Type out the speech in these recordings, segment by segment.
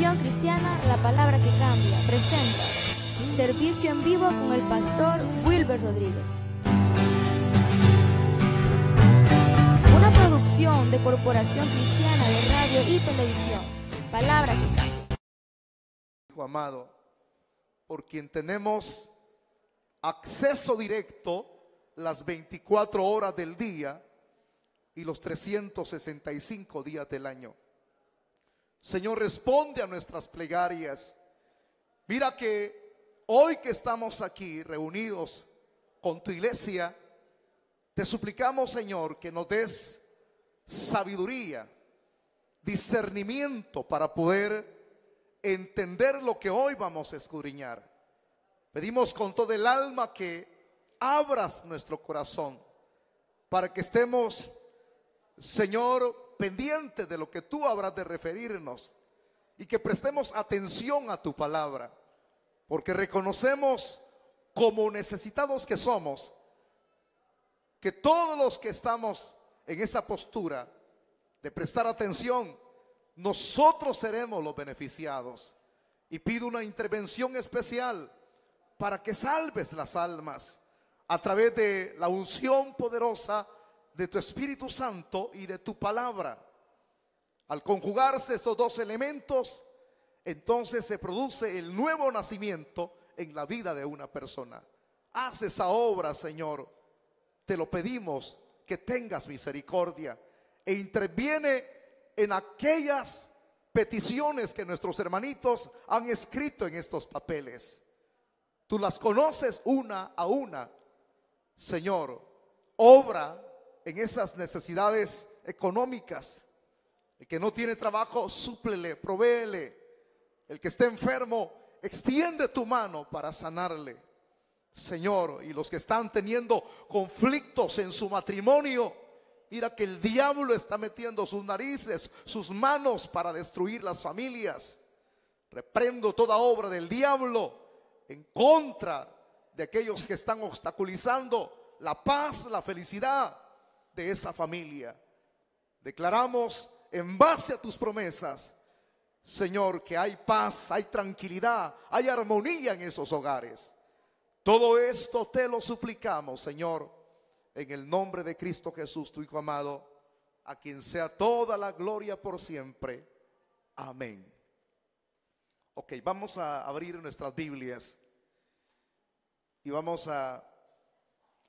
Corporación Cristiana La Palabra que Cambia presenta servicio en vivo con el pastor Wilber Rodríguez. Una producción de Corporación Cristiana de Radio y Televisión. Palabra que Cambia. Hijo amado, por quien tenemos acceso directo las 24 horas del día y los 365 días del año. Señor, responde a nuestras plegarias. Mira que hoy que estamos aquí reunidos con tu iglesia, te suplicamos, Señor, que nos des sabiduría, discernimiento para poder entender lo que hoy vamos a escudriñar. Pedimos con todo el alma que abras nuestro corazón para que estemos, Señor, pendientes de lo que tú habrás de referirnos y que prestemos atención a tu palabra, porque reconocemos como necesitados que somos, que todos los que estamos en esa postura de prestar atención, nosotros seremos los beneficiados. Y pido una intervención especial para que salves las almas a través de la unción poderosa de tu Espíritu Santo y de tu palabra. Al conjugarse estos dos elementos, entonces se produce el nuevo nacimiento en la vida de una persona. Haz esa obra, Señor. Te lo pedimos, que tengas misericordia e interviene en aquellas peticiones que nuestros hermanitos han escrito en estos papeles. Tú las conoces una a una. Señor, obra en esas necesidades económicas. El que no tiene trabajo, súplele, provéele. El que esté enfermo, extiende tu mano para sanarle, Señor. Y los que están teniendo conflictos en su matrimonio, mira que el diablo está metiendo sus narices, sus manos para destruir las familias. Reprendo toda obra del diablo en contra de aquellos que están obstaculizando la paz, la felicidad de esa familia. Declaramos en base a tus promesas, Señor, que hay paz, hay tranquilidad, hay armonía en esos hogares. Todo esto te lo suplicamos, Señor, en el nombre de Cristo Jesús, tu Hijo amado, a quien sea toda la gloria por siempre. Amén. Ok, vamos a abrir nuestras Biblias y vamos a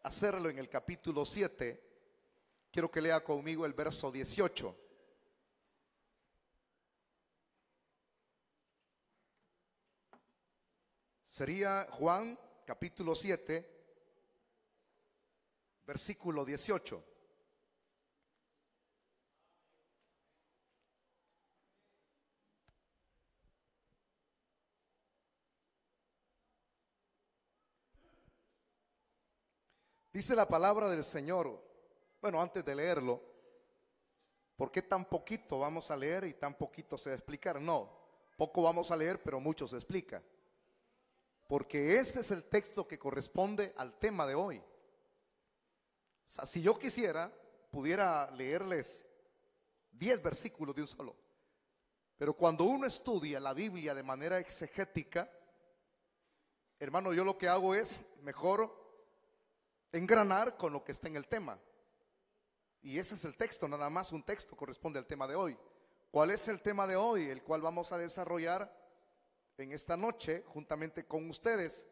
hacerlo en el capítulo 7. Quiero que lea conmigo el verso 18. Sería Juan capítulo 7, versículo 18. Dice la palabra del Señor. Bueno, antes de leerlo, ¿por qué tan poquito vamos a leer y tan poquito se va a explicar? No, poco vamos a leer, pero mucho se explica. Porque este es el texto que corresponde al tema de hoy. O sea, si yo quisiera, pudiera leerles 10 versículos de un solo. Pero cuando uno estudia la Biblia de manera exegética, hermano, yo lo que hago es mejor engranar con lo que está en el tema. Y ese es el texto, nada más un texto corresponde al tema de hoy. ¿Cuál es el tema de hoy? El cual vamos a desarrollar en esta noche juntamente con ustedes,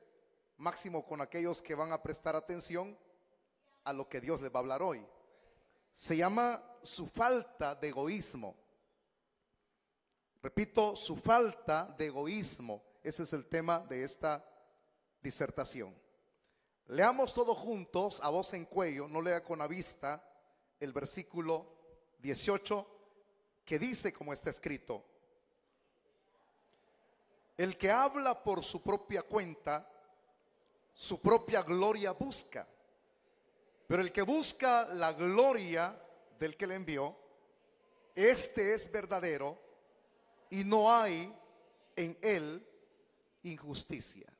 máximo con aquellos que van a prestar atención a lo que Dios les va a hablar hoy. Se llama su falta de egoísmo. Repito, su falta de egoísmo. Ese es el tema de esta disertación. Leamos todos juntos a voz en cuello, no lea con la vista, el versículo 18 que dice como está escrito: el que habla por su propia cuenta, su propia gloria busca, pero el que busca la gloria del que le envió, este es verdadero y no hay en él injusticia.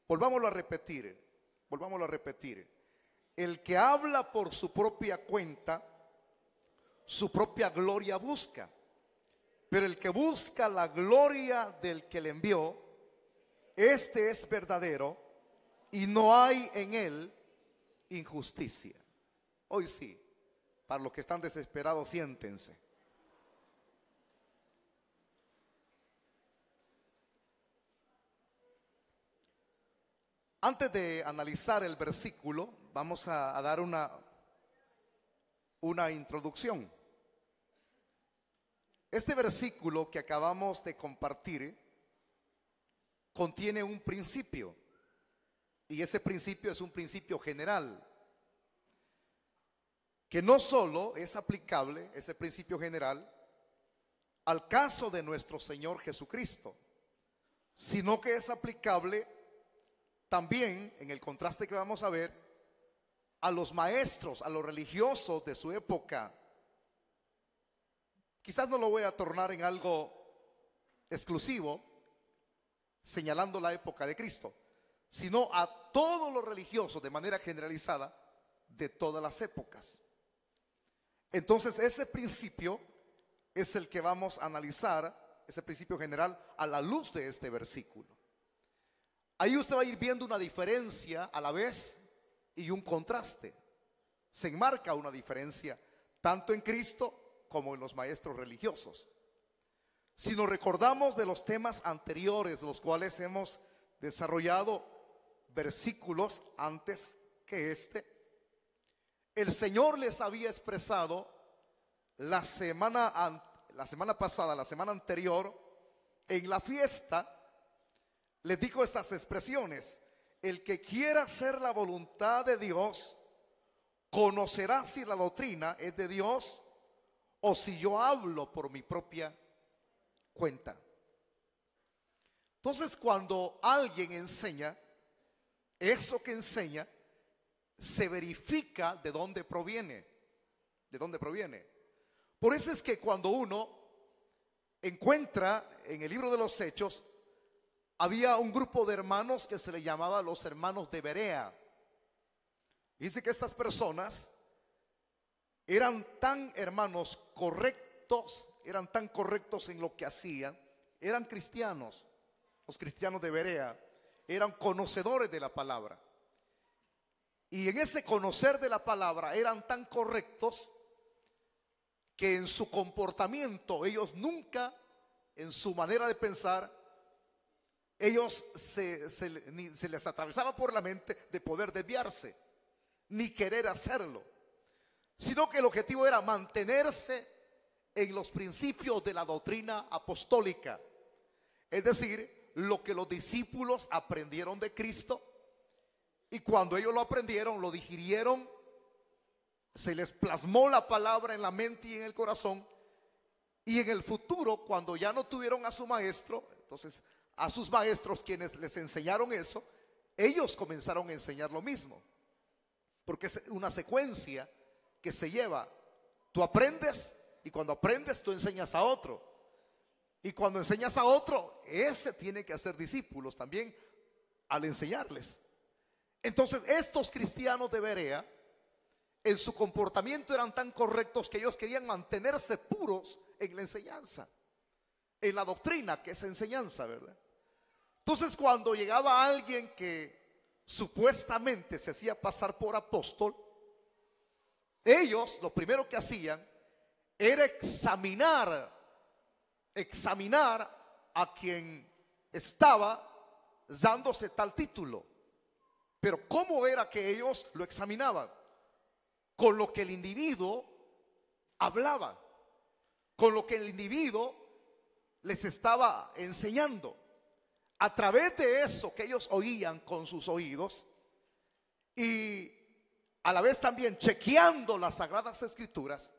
Volvámoslo a repetir. El que habla por su propia cuenta, su propia gloria busca, Pero el que busca la gloria del que le envió, este es verdadero y no hay en él injusticia. Hoy sí, para los que están desesperados, siéntense. Antes de analizar el versículo, vamos a dar una introducción. Este versículo que acabamos de compartir contiene un principio, y ese principio es un principio general, que no solo es aplicable, ese principio general, al caso de nuestro Señor Jesucristo, sino que es aplicable también, en el contraste que vamos a ver, a los maestros, a los religiosos de su época. Quizás no lo voy a tornar en algo exclusivo, señalando la época de Cristo, sino a todos los religiosos de manera generalizada de todas las épocas. Entonces ese principio es el que vamos a analizar, ese principio general, a la luz de este versículo. Ahí usted va a ir viendo una diferencia a la vez y un contraste. Se enmarca una diferencia tanto en Cristo como en los maestros religiosos. Si nos recordamos de los temas anteriores, los cuales hemos desarrollado versículos antes que este, el Señor les había expresado la semana pasada, la semana anterior, en la fiesta, les dijo estas expresiones: el que quiera hacer la voluntad de Dios conocerá si la doctrina es de Dios o si yo hablo por mi propia cuenta. Entonces, cuando alguien enseña, eso que enseña se verifica de dónde proviene. ¿De dónde proviene? Por eso es que cuando uno encuentra en el libro de los Hechos, había un grupo de hermanos que se le llamaba los hermanos de Berea. Dice que estas personas eran tan hermanos correctos, eran tan correctos en lo que hacían, eran cristianos. Los cristianos de Berea eran conocedores de la palabra. Y en ese conocer de la palabra eran tan correctos que en su comportamiento ellos nunca, en su manera de pensar, ellos ni se les atravesaba por la mente de poder desviarse, ni querer hacerlo, sino que el objetivo era mantenerse en los principios de la doctrina apostólica, es decir, lo que los discípulos aprendieron de Cristo, y cuando ellos lo aprendieron, lo digirieron, se les plasmó la palabra en la mente y en el corazón, y en el futuro, cuando ya no tuvieron a su maestro, entonces a sus maestros quienes les enseñaron eso, ellos comenzaron a enseñar lo mismo, porque es una secuencia que se lleva. Tú aprendes, y cuando aprendes tú enseñas a otro, y cuando enseñas a otro, ese tiene que hacer discípulos también al enseñarles. Entonces estos cristianos de Berea, en su comportamiento eran tan correctos que ellos querían mantenerse puros en la enseñanza, en la doctrina, que es enseñanza, ¿verdad? Entonces cuando llegaba alguien que supuestamente se hacía pasar por apóstol, ellos lo primero que hacían era examinar a quien estaba dándose tal título. Pero ¿cómo era que ellos lo examinaban? Con lo que el individuo hablaba, con lo que el individuo les estaba enseñando. A través de eso que ellos oían con sus oídos, y a la vez también chequeando las sagradas escrituras,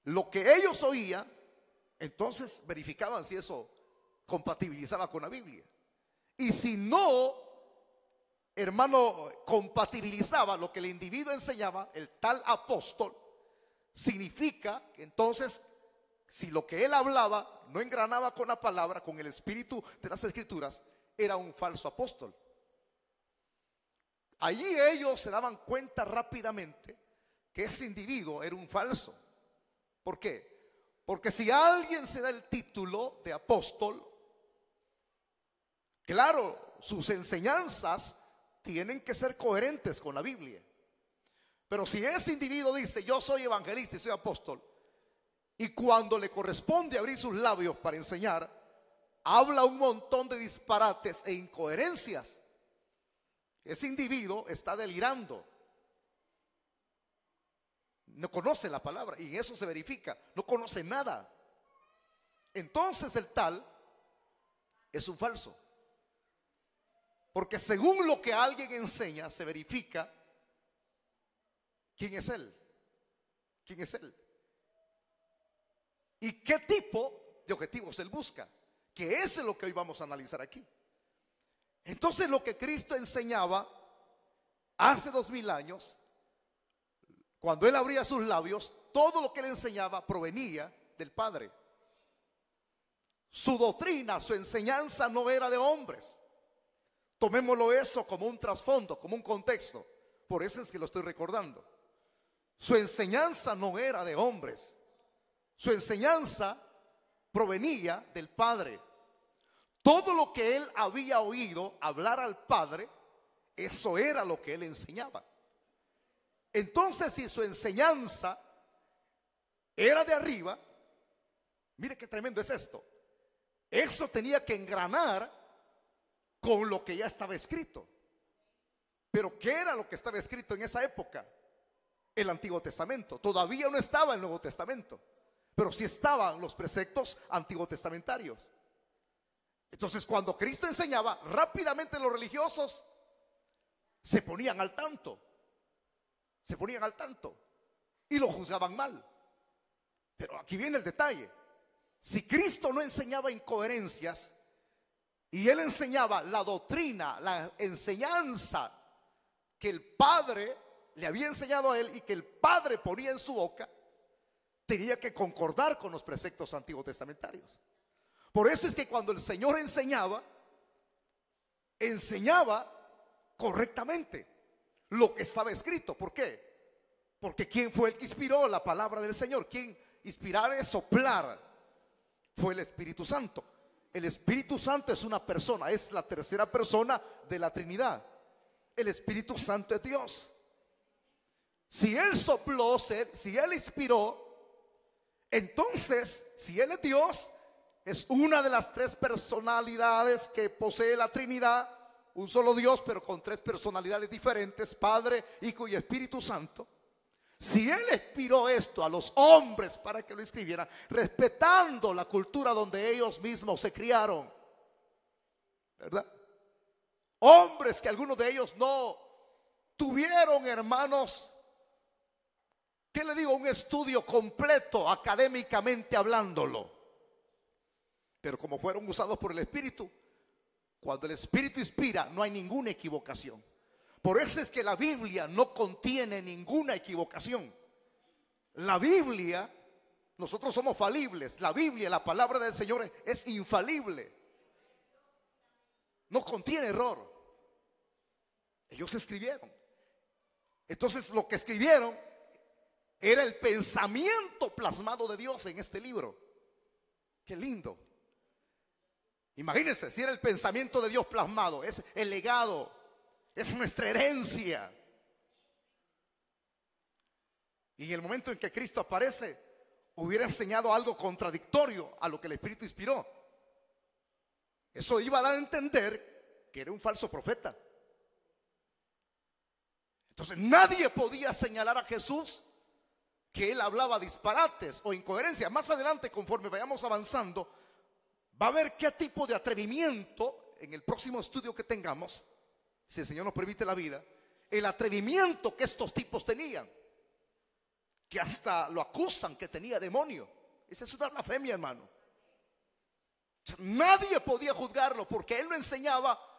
lo que ellos oían, entonces verificaban si eso compatibilizaba con la Biblia. Y si no, hermano, compatibilizaba lo que el individuo enseñaba, el tal apóstol, significa que entonces, si lo que él hablaba no engranaba con la palabra, con el espíritu de las escrituras, era un falso apóstol. Allí ellos se daban cuenta rápidamente que ese individuo era un falso. ¿Por qué? Porque si alguien se da el título de apóstol, claro, sus enseñanzas tienen que ser coherentes con la Biblia. Pero si ese individuo dice: yo soy evangelista y soy apóstol, y cuando le corresponde abrir sus labios para enseñar, habla un montón de disparates e incoherencias, ese individuo está delirando. No conoce la palabra, y eso se verifica. No conoce nada. Entonces el tal es un falso. Porque según lo que alguien enseña, se verifica quién es él. ¿Quién es él? ¿Y qué tipo de objetivos él busca? Que ese es lo que hoy vamos a analizar aquí. Entonces, lo que Cristo enseñaba hace 2000 años, cuando él abría sus labios, todo lo que él enseñaba provenía del Padre. Su doctrina, su enseñanza no era de hombres. Tomémoslo eso como un trasfondo, como un contexto. Por eso es que lo estoy recordando. Su enseñanza no era de hombres. Su enseñanza provenía del Padre. Todo lo que él había oído hablar al Padre, eso era lo que él enseñaba. Entonces, si su enseñanza era de arriba, mire qué tremendo es esto. Eso tenía que engranar con lo que ya estaba escrito. Pero ¿qué era lo que estaba escrito en esa época? El Antiguo Testamento. Todavía no estaba el Nuevo Testamento, pero sí estaban los preceptos antiguo testamentarios. Entonces, cuando Cristo enseñaba, rápidamente los religiosos se ponían al tanto. Se ponían al tanto y lo juzgaban mal. Pero aquí viene el detalle. Si Cristo no enseñaba incoherencias y él enseñaba la doctrina, la enseñanza que el Padre le había enseñado a él y que el Padre ponía en su boca, tenía que concordar con los preceptos antiguos testamentarios. Por eso es que cuando el Señor enseñaba correctamente lo que estaba escrito. ¿Por qué? Porque ¿quién fue el que inspiró la palabra del Señor? ¿Quién inspirar es soplar? Fue el Espíritu Santo. El Espíritu Santo es una persona, es la tercera persona de la Trinidad. El Espíritu Santo es Dios. Si Él sopló, si Él inspiró, entonces, si Él es Dios, es una de las tres personalidades que posee la Trinidad. Un solo Dios, pero con tres personalidades diferentes: Padre, Hijo y Espíritu Santo. Si Él inspiró esto a los hombres para que lo escribieran, respetando la cultura donde ellos mismos se criaron, ¿verdad? Hombres que algunos de ellos no tuvieron, hermanos, ¿qué le digo? Un estudio completo académicamente hablándolo. Pero como fueron usados por el Espíritu, cuando el Espíritu inspira, no hay ninguna equivocación. Por eso es que la Biblia no contiene ninguna equivocación. La Biblia, nosotros somos falibles. La Biblia, la palabra del Señor, es infalible. No contiene error. Ellos escribieron. Entonces, lo que escribieron era el pensamiento plasmado de Dios en este libro. Qué lindo. Imagínense, si era el pensamiento de Dios plasmado, es el legado, es nuestra herencia. Y en el momento en que Cristo aparece, hubiera enseñado algo contradictorio a lo que el Espíritu inspiró. Eso iba a dar a entender que era un falso profeta. Entonces nadie podía señalar a Jesús que él hablaba disparates o incoherencias. Más adelante, conforme vayamos avanzando, va a ver qué tipo de atrevimiento en el próximo estudio que tengamos, si el Señor nos permite la vida, el atrevimiento que estos tipos tenían, que hasta lo acusan que tenía demonio. Esa es una blasfemia, hermano. O sea, nadie podía juzgarlo porque él no enseñaba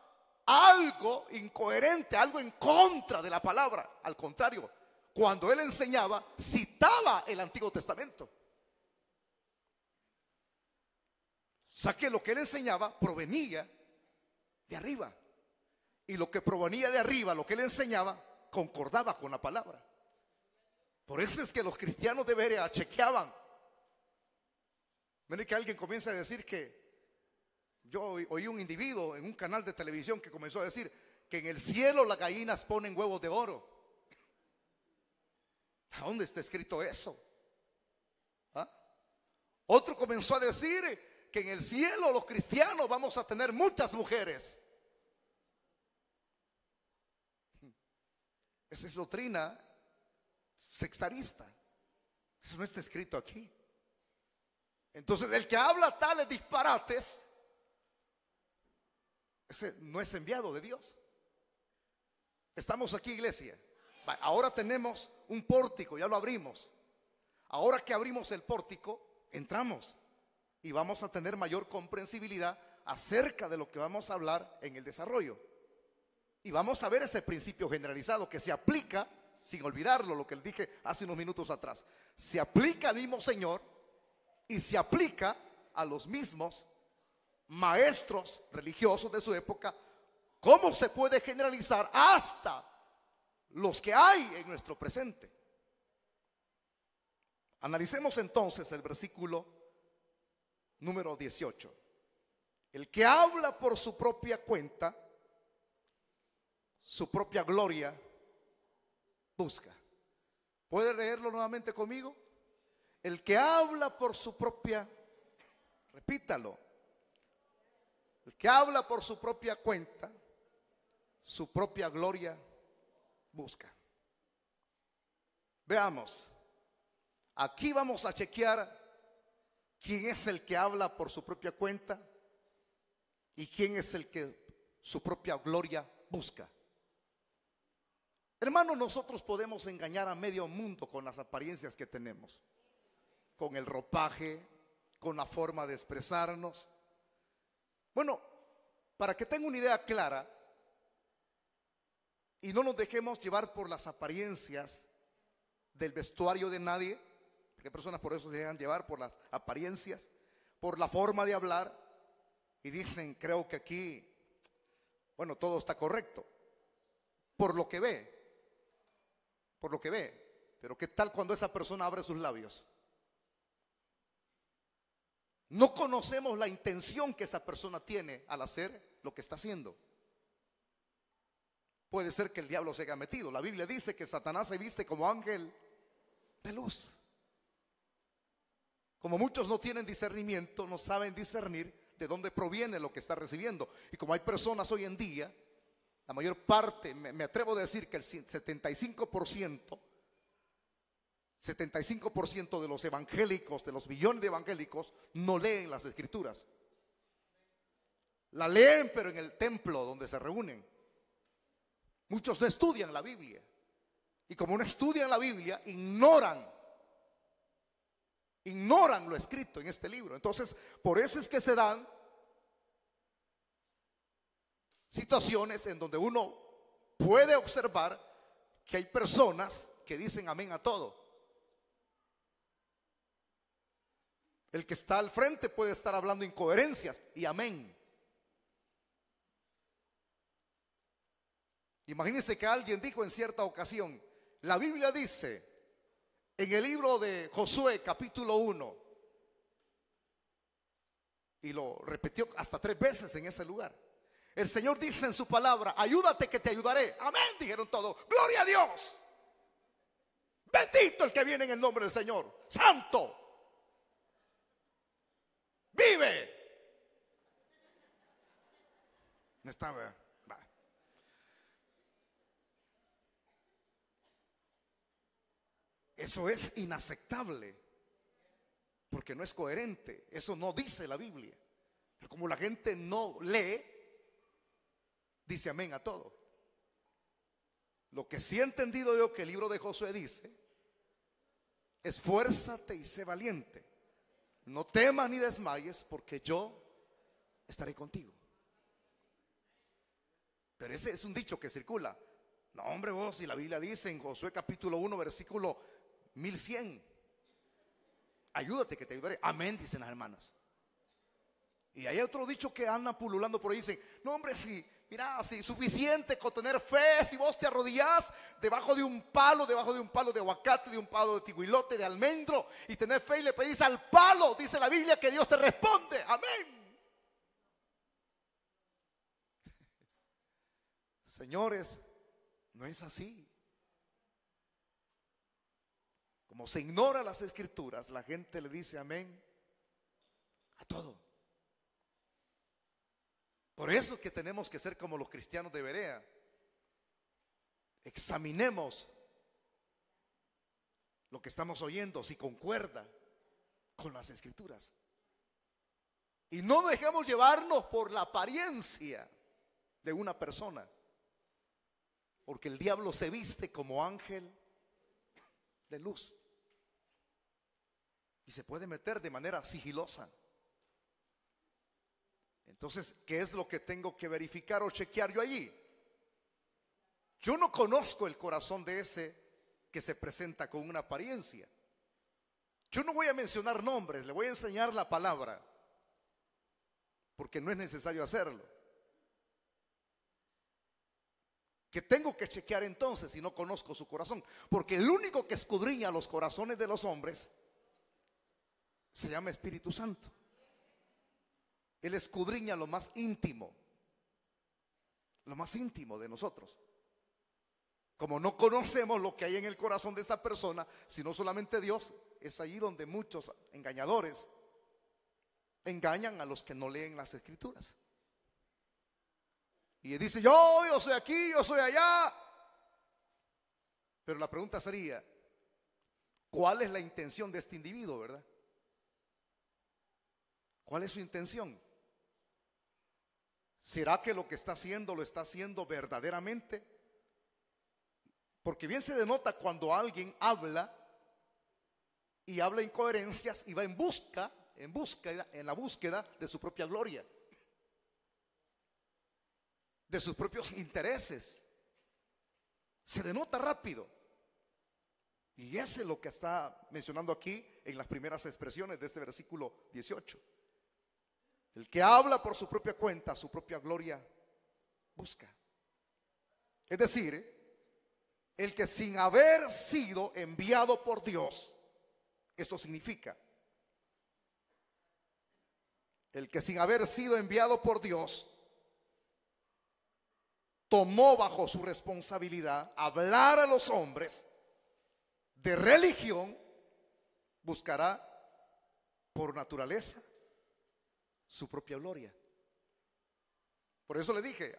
algo incoherente, algo en contra de la palabra. Al contrario, cuando él enseñaba, citaba el Antiguo Testamento. O sea que lo que él enseñaba provenía de arriba. Y lo que provenía de arriba, lo que él enseñaba, concordaba con la palabra. Por eso es que los cristianos de Berea chequeaban Mire que alguien comienza a decir que, yo oí un individuo en un canal de televisión que comenzó a decir que en el cielo las gallinas ponen huevos de oro. ¿A dónde está escrito eso? ¿Ah? Otro comenzó a decir que en el cielo los cristianos vamos a tener muchas mujeres. Esa es doctrina sectarista. Eso no está escrito aquí. Entonces el que habla tales disparates, ese no es enviado de Dios. Estamos aquí, iglesia. Ahora tenemos un pórtico, ya lo abrimos. Ahora que abrimos el pórtico, entramos y vamos a tener mayor comprensibilidad acerca de lo que vamos a hablar en el desarrollo. Y vamos a ver ese principio generalizado que se aplica, sin olvidarlo, lo que le dije hace unos minutos atrás. Se aplica al mismo Señor y se aplica a los mismos maestros religiosos de su época. ¿Cómo se puede generalizar hasta los que hay en nuestro presente? Analicemos entonces el versículo número 18. El que habla por su propia cuenta, su propia gloria busca. ¿Puede leerlo nuevamente conmigo? El que habla por su propia, repítalo. El que habla por su propia cuenta, su propia gloria busca. Veamos. Aquí vamos a chequear quién es el que habla por su propia cuenta y quién es el que su propia gloria busca. Hermanos, nosotros podemos engañar a medio mundo con las apariencias que tenemos, con el ropaje, con la forma de expresarnos. Bueno, para que tenga una idea clara y no nos dejemos llevar por las apariencias del vestuario de nadie, porque hay personas por eso se dejan llevar por las apariencias, por la forma de hablar y dicen, creo que aquí, bueno, todo está correcto, por lo que ve, pero ¿qué tal cuando esa persona abre sus labios? No conocemos la intención que esa persona tiene al hacer lo que está haciendo. Puede ser que el diablo se haya metido. La Biblia dice que Satanás se viste como ángel de luz. Como muchos no tienen discernimiento, no saben discernir de dónde proviene lo que está recibiendo. Y como hay personas hoy en día, la mayor parte, me atrevo a decir que el 75% de los evangélicos, de los millones de evangélicos, no leen las escrituras. La leen, pero en el templo donde se reúnen. Muchos no estudian la Biblia. Y como no estudian la Biblia, ignoran lo escrito en este libro. Entonces, por eso es que se dan situaciones en donde uno puede observar que hay personas que dicen amén a todo. El que está al frente puede estar hablando incoherencias y amén. Imagínense que alguien dijo en cierta ocasión, la Biblia dice en el libro de Josué capítulo 1, y lo repitió hasta 3 veces en ese lugar. El Señor dice en su palabra, ayúdate que te ayudaré. Amén, dijeron todos. Gloria a Dios. Bendito el que viene en el nombre del Señor. Santo. Vive. No estaba. Eso es inaceptable, porque no es coherente. Eso no dice la Biblia. Pero como la gente no lee, dice amén a todo. Lo que sí he entendido yo que el libro de Josué dice, esfuérzate y sé valiente. No temas ni desmayes, porque yo estaré contigo. Pero ese es un dicho que circula. No, hombre, vos, si la Biblia dice en Josué capítulo 1, versículo 1100, ayúdate que te ayudaré. Amén, dicen las hermanas. Y hay otro dicho que anda pululando por ahí, dicen, no, hombre, si mira, si suficiente con tener fe, si vos te arrodillás debajo de un palo de aguacate, de un palo de tiguilote, de almendro, y tener fe y le pedís al palo, dice la Biblia que Dios te responde. Amén. Señores, no es así. Como se ignora las escrituras, la gente le dice amén a todo. Por eso es que tenemos que ser como los cristianos de Berea. Examinemos lo que estamos oyendo, si concuerda con las escrituras. Y no dejemos llevarnos por la apariencia de una persona, porque el diablo se viste como ángel de luz y se puede meter de manera sigilosa. Entonces, ¿qué es lo que tengo que verificar o chequear yo allí? Yo no conozco el corazón de ese que se presenta con una apariencia. Yo no voy a mencionar nombres, le voy a enseñar la palabra, porque no es necesario hacerlo. ¿Qué tengo que chequear entonces si no conozco su corazón? Porque el único que escudriña los corazones de los hombres se llama Espíritu Santo. Él escudriña lo más íntimo de nosotros. Como no conocemos lo que hay en el corazón de esa persona, sino solamente Dios, es allí donde muchos engañadores engañan a los que no leen las escrituras. Y dice, yo soy aquí, yo soy allá. Pero la pregunta sería, ¿cuál es la intención de este individuo, verdad? ¿Cuál es su intención? ¿Será que lo que está haciendo lo está haciendo verdaderamente? Porque bien se denota cuando alguien habla y habla incoherencias y va en la búsqueda de su propia gloria, de sus propios intereses. Se denota rápido. Y ese es lo que está mencionando aquí en las primeras expresiones de este versículo 18. El que habla por su propia cuenta, su propia gloria busca. Es decir, el que sin haber sido enviado por Dios, esto significa, el que sin haber sido enviado por Dios, tomó bajo su responsabilidad hablar a los hombres de religión, buscará por naturaleza su propia gloria. Por eso le dije,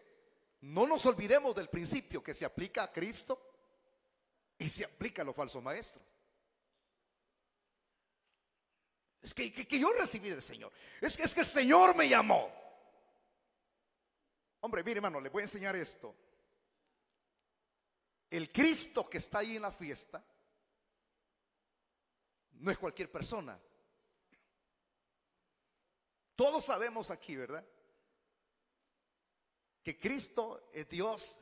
no nos olvidemos del principio que se aplica a Cristo y se aplica a los falsos maestros. Es que yo recibí del Señor, es que el Señor me llamó. Hombre, mire hermano, le voy a enseñar esto. El Cristo que está ahí en la fiesta no es cualquier persona. Todos sabemos aquí, ¿verdad?, que Cristo es Dios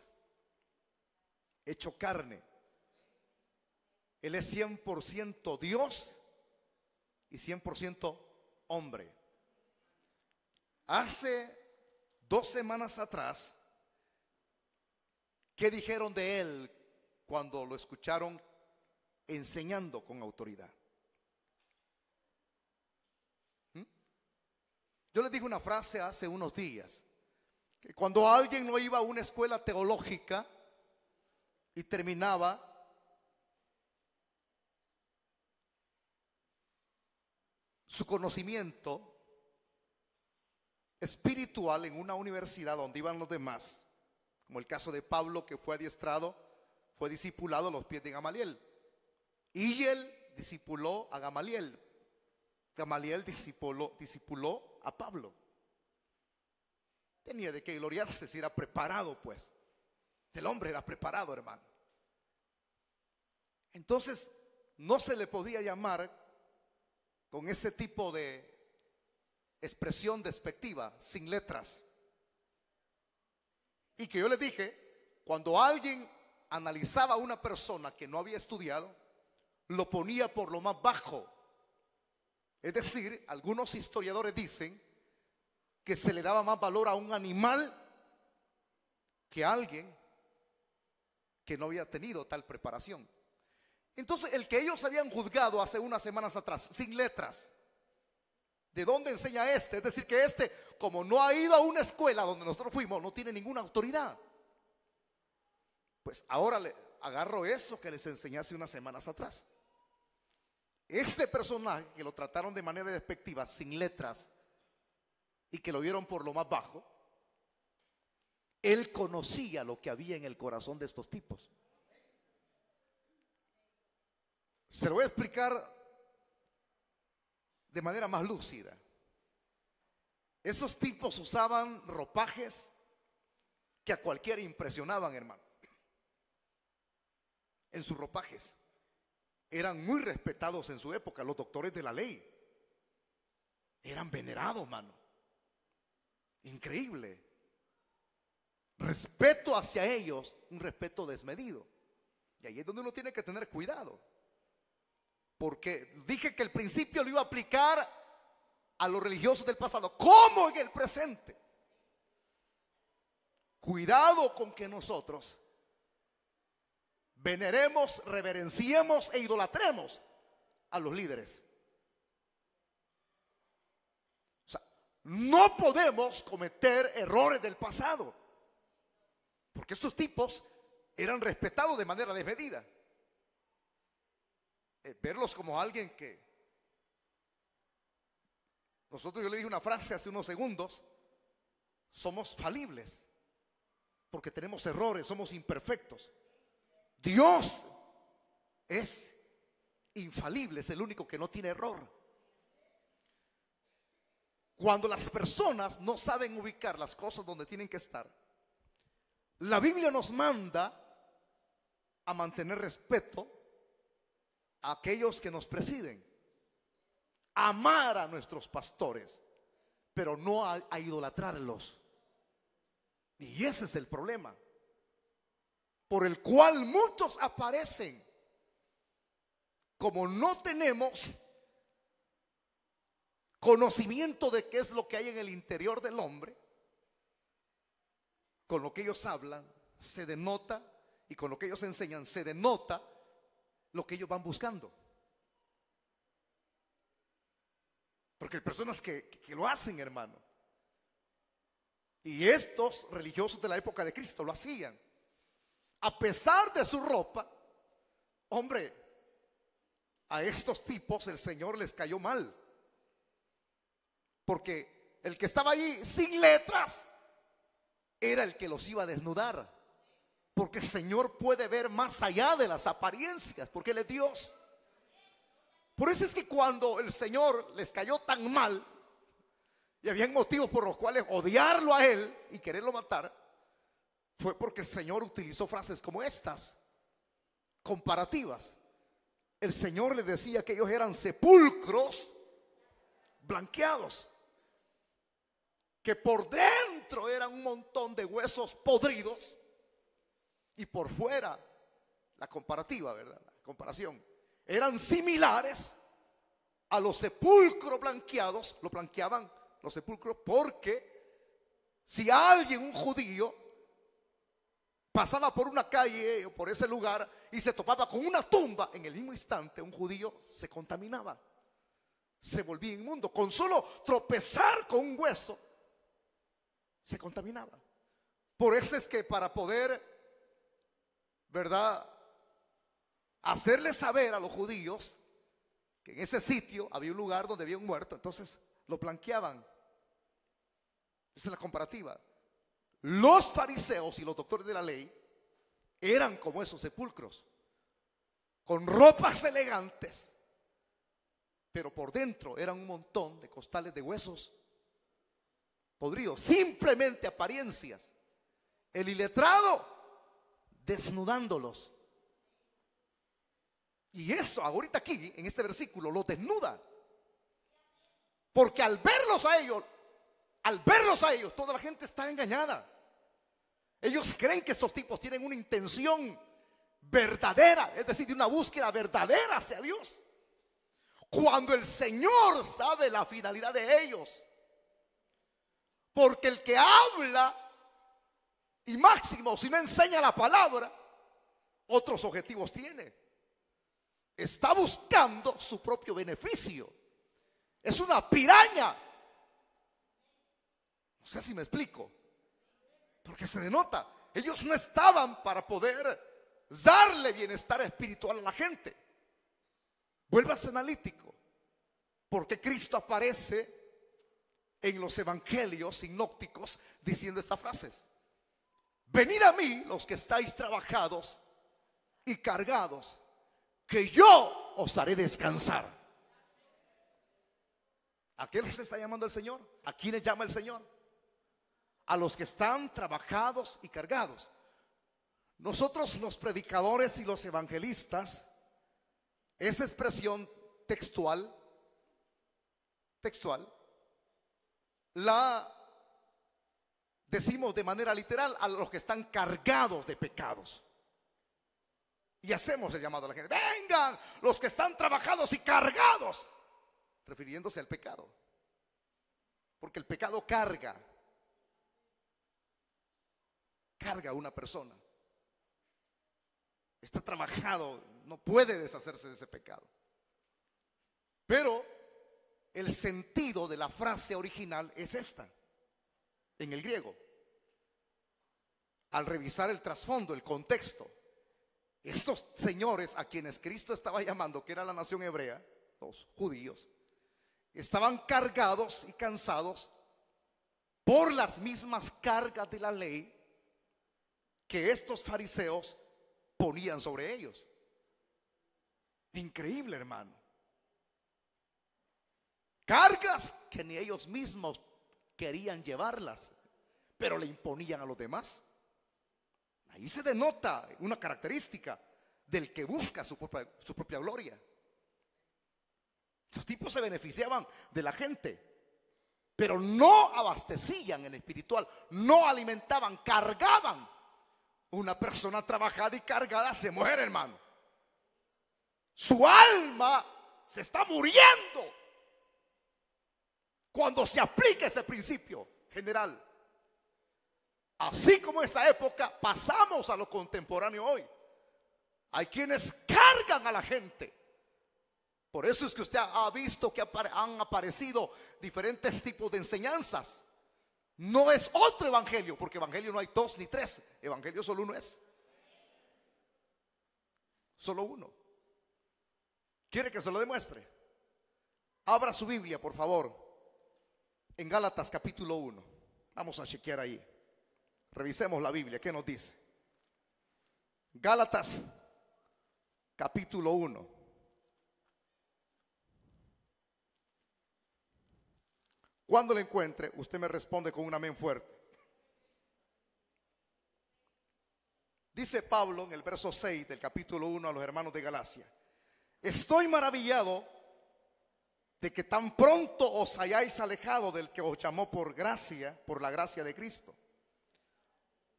hecho carne. Él es 100% Dios y 100% hombre. Hace 2 semanas atrás, ¿qué dijeron de él cuando lo escucharon enseñando con autoridad? Yo les dije una frase hace unos días, que cuando alguien no iba a una escuela teológica y terminaba su conocimiento espiritual en una universidad donde iban los demás, como el caso de Pablo, que fue adiestrado, fue discipulado a los pies de Gamaliel, y él discipuló a Gamaliel. Gamaliel discipuló a Pablo. Tenía de qué gloriarse si era preparado, pues. El hombre era preparado, hermano. Entonces, no se le podía llamar con ese tipo de expresión despectiva, sin letras. Y que yo les dije, cuando alguien analizaba a una persona que no había estudiado, lo ponía por lo más bajo. Es decir, algunos historiadores dicen que se le daba más valor a un animal que alguien que no había tenido tal preparación. Entonces, el que ellos habían juzgado hace unas semanas atrás, sin letras, ¿de dónde enseña este? Es decir, que este, como no ha ido a una escuela donde nosotros fuimos, no tiene ninguna autoridad. Pues ahora le agarro eso que les enseñé hace unas semanas atrás. Este personaje que lo trataron de manera despectiva, sin letras, y que lo vieron por lo más bajo, él conocía lo que había en el corazón de estos tipos. Se lo voy a explicar de manera más lúcida. Esos tipos usaban ropajes que a cualquiera impresionaban, hermano. En sus ropajes eran muy respetados en su época. Los doctores de la ley eran venerados, mano. Increíble. Respeto hacia ellos, un respeto desmedido. Y ahí es donde uno tiene que tener cuidado. Porque dije que el principio lo iba a aplicar a los religiosos del pasado, como en el presente. Cuidado con que nosotros veneremos, reverenciemos e idolatremos a los líderes. O sea, no podemos cometer errores del pasado, porque estos tipos eran respetados de manera desmedida. Verlos como alguien que nosotros, yo le dije una frase hace unos segundos, somos falibles porque tenemos errores, somos imperfectos. Dios es infalible, es el único que no tiene error. Cuando las personas no saben ubicar las cosas donde tienen que estar, la Biblia nos manda a mantener respeto a aquellos que nos presiden, amar a nuestros pastores, pero no a idolatrarlos. Y ese es el problema por el cual muchos aparecen. Como no tenemos conocimiento de qué es lo que hay en el interior del hombre, con lo que ellos hablan se denota, y con lo que ellos enseñan se denota lo que ellos van buscando. Porque hay personas que lo hacen, hermano. Y estos religiosos de la época de Cristo lo hacían. A pesar de su ropa, hombre, a estos tipos el Señor les cayó mal. Porque el que estaba allí sin letras era el que los iba a desnudar. Porque el Señor puede ver más allá de las apariencias, porque Él es Dios. Por eso es que cuando el Señor les cayó tan mal, y habían motivos por los cuales odiarlo a Él y quererlo matar, fue porque el Señor utilizó frases como estas, comparativas. El Señor les decía que ellos eran sepulcros blanqueados, que por dentro eran un montón de huesos podridos y por fuera, la comparativa, ¿verdad? La comparación, eran similares a los sepulcros blanqueados. Lo blanqueaban los sepulcros porque si alguien, un judío, pasaba por una calle o por ese lugar y se topaba con una tumba, en el mismo instante un judío se contaminaba, se volvía inmundo. Con solo tropezar con un hueso se contaminaba. Por eso es que para poder, ¿verdad?, hacerle saber a los judíos que en ese sitio había un lugar donde había un muerto, entonces lo blanqueaban. Esa es la comparativa. Los fariseos y los doctores de la ley eran como esos sepulcros, con ropas elegantes, pero por dentro eran un montón de costales de huesos podridos, simplemente apariencias. El iletrado desnudándolos. Y eso ahorita aquí en este versículo los desnuda, porque al verlos a ellos toda la gente está engañada. Ellos creen que estos tipos tienen una intención verdadera, es decir, de una búsqueda verdadera hacia Dios, cuando el Señor sabe la finalidad de ellos. Porque el que habla Y máximo, si no enseña la palabra, otros objetivos tiene. Está buscando su propio beneficio. Es una piraña. No sé si me explico. Porque se denota. Ellos no estaban para poder darle bienestar espiritual a la gente. Vuélvase analítico. Porque Cristo aparece en los evangelios sinópticos diciendo estas frases: venid a mí los que estáis trabajados y cargados, que yo os haré descansar. ¿A qué les está llamando el Señor? ¿A quiénes llama el Señor? A los que están trabajados y cargados. Nosotros, los predicadores y los evangelistas, esa expresión textual la decimos de manera literal a los que están cargados de pecados. Y hacemos el llamado a la gente: vengan los que están trabajados y cargados, refiriéndose al pecado. Porque el pecado carga a una persona. Está trabajado, no puede deshacerse de ese pecado. Pero el sentido de la frase original es esta, en el griego. Al revisar el trasfondo, el contexto, estos señores a quienes Cristo estaba llamando, que era la nación hebrea, los judíos, estaban cargados y cansados por las mismas cargas de la ley que estos fariseos ponían sobre ellos. Increíble, hermano. Cargas que ni ellos mismos querían llevarlas, pero le imponían a los demás. Ahí se denota una característica del que busca su propia gloria. Esos tipos se beneficiaban de la gente, pero no abastecían en espiritual, no alimentaban, cargaban. Una persona trabajada y cargada se muere, hermano. Su alma se está muriendo cuando se aplica ese principio general. Así como en esa época, pasamos a lo contemporáneo hoy. Hay quienes cargan a la gente. Por eso es que usted ha visto que han aparecido diferentes tipos de enseñanzas. No es otro evangelio, porque evangelio no hay dos ni tres. Evangelio solo uno es. Solo uno. ¿Quiere que se lo demuestre? Abra su Biblia, por favor, en Gálatas capítulo 1. Vamos a chequear ahí. Revisemos la Biblia, ¿qué nos dice? Gálatas capítulo 1. Cuando lo encuentre, usted me responde con un amén fuerte. Dice Pablo en el verso 6 del capítulo 1 a los hermanos de Galacia: estoy maravillado de que tan pronto os hayáis alejado del que os llamó por gracia, por la gracia de Cristo,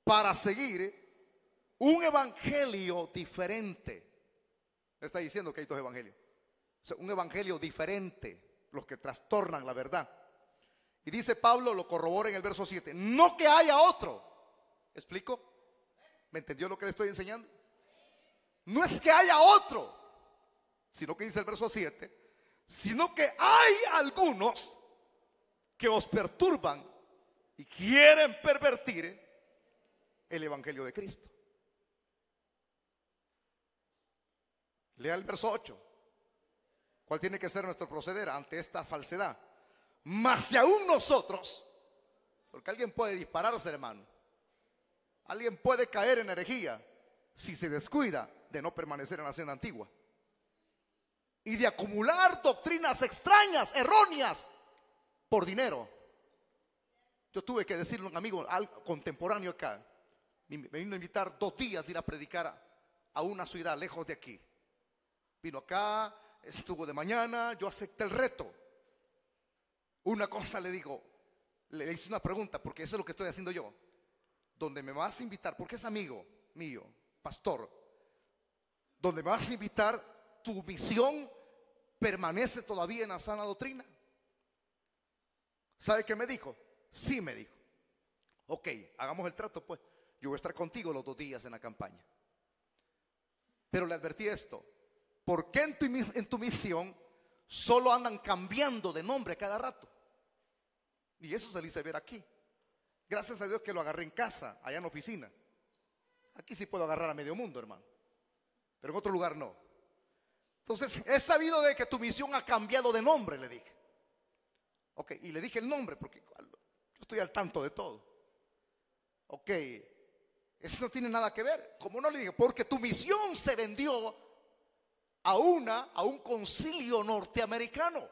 para seguir un evangelio diferente. Está diciendo que hay dos evangelios. O sea, un evangelio diferente, los que trastornan la verdad. Y dice Pablo, lo corrobora en el verso 7, no que haya otro. ¿Explico? ¿Me entendió lo que le estoy enseñando? No es que haya otro, sino que dice el verso 7, sino que hay algunos que os perturban y quieren pervertir el evangelio de Cristo. Lea el verso 8. ¿Cuál tiene que ser nuestro proceder ante esta falsedad? Mas si aún nosotros, porque alguien puede dispararse, hermano, alguien puede caer en herejía si se descuida de no permanecer en la senda antigua y de acumular doctrinas extrañas, erróneas, por dinero. Yo tuve que decirle a un amigo contemporáneo acá, me vino a invitar 2 días de ir a predicar a una ciudad lejos de aquí. Vino acá, estuvo de mañana, yo acepté el reto. Una cosa le digo, le hice una pregunta, porque eso es lo que estoy haciendo yo. Donde me vas a invitar, porque es amigo mío, pastor, donde me vas a invitar, tu misión permanece todavía en la sana doctrina. ¿Sabe qué me dijo? Sí, me dijo. Ok, hagamos el trato pues. yo voy a estar contigo los 2 días en la campaña. Pero le advertí esto: ¿por qué en tu misión solo andan cambiando de nombre cada rato? Y eso se le hice ver aquí. Gracias a Dios que lo agarré en casa, allá en la oficina. Aquí sí puedo agarrar a medio mundo, hermano, pero en otro lugar no. Entonces, he sabido de que tu misión ha cambiado de nombre, le dije. Ok, y le dije el nombre porque yo estoy al tanto de todo. Ok, eso no tiene nada que ver. ¿Cómo no? Le dije, porque tu misión se vendió a un concilio norteamericano.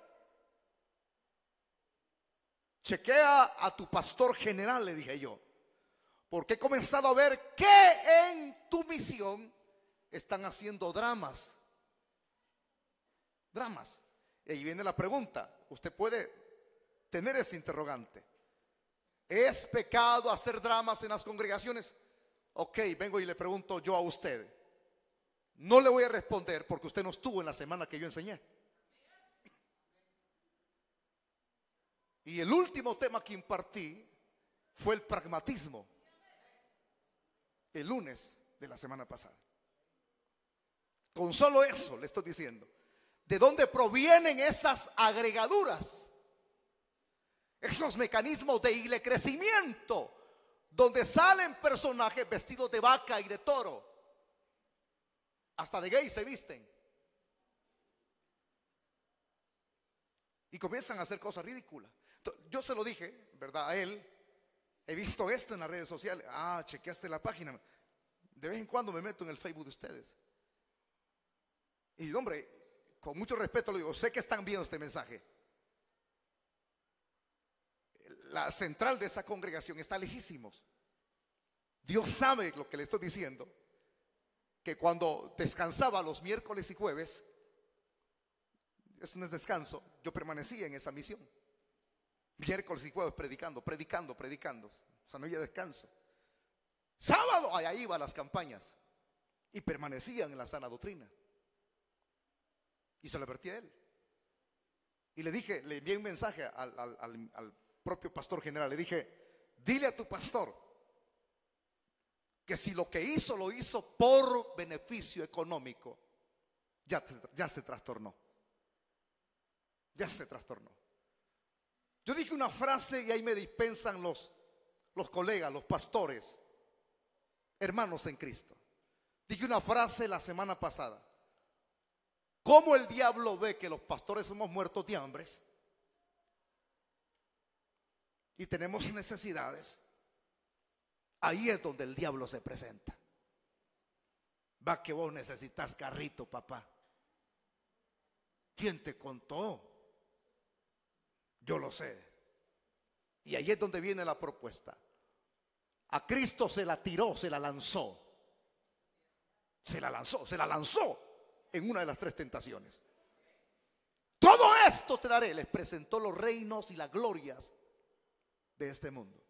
Chequea a tu pastor general, le dije yo, porque he comenzado a ver que en tu misión están haciendo dramas. Y ahí viene la pregunta. Usted puede tener ese interrogante: ¿es pecado hacer dramas en las congregaciones? Ok, vengo y le pregunto yo a usted. No le voy a responder porque usted no estuvo en la semana que yo enseñé. Y el último tema que impartí fue el pragmatismo, el lunes de la semana pasada. Con solo eso le estoy diciendo de dónde provienen esas agregaduras, esos mecanismos de crecimiento, donde salen personajes vestidos de vaca y de toro, hasta de gay se visten, y comienzan a hacer cosas ridículas. Yo se lo dije, ¿verdad?, a él. He visto esto en las redes sociales. Chequeaste la página. De vez en cuando me meto en el Facebook de ustedes. Y hombre, con mucho respeto le digo, sé que están viendo este mensaje. La central de esa congregación está lejísimos. Dios sabe lo que le estoy diciendo, que cuando descansaba los miércoles y jueves, eso no es descanso, yo permanecía en esa misión. Miércoles y jueves predicando. O sea, no había descanso. Sábado, allá iba a las campañas y permanecían en la sana doctrina. Y se lo advertí a él. Y le dije, le envié un mensaje al propio pastor general. Le dije, dile a tu pastor que si lo que hizo lo hizo por beneficio económico, ya se trastornó. Ya se trastornó. Yo dije una frase y ahí me dispensan los colegas, los pastores, hermanos en Cristo. Dije una frase la semana pasada: ¿cómo el diablo ve que los pastores somos muertos de hambre y tenemos necesidades? Ahí es donde el diablo se presenta. Va que vos necesitas carrito, papá. ¿Quién te contó? Yo lo sé. Y ahí es donde viene la propuesta. A Cristo se la tiró, se la lanzó en una de las 3 tentaciones. Todo esto te daré. Les presentó los reinos y las glorias de este mundo.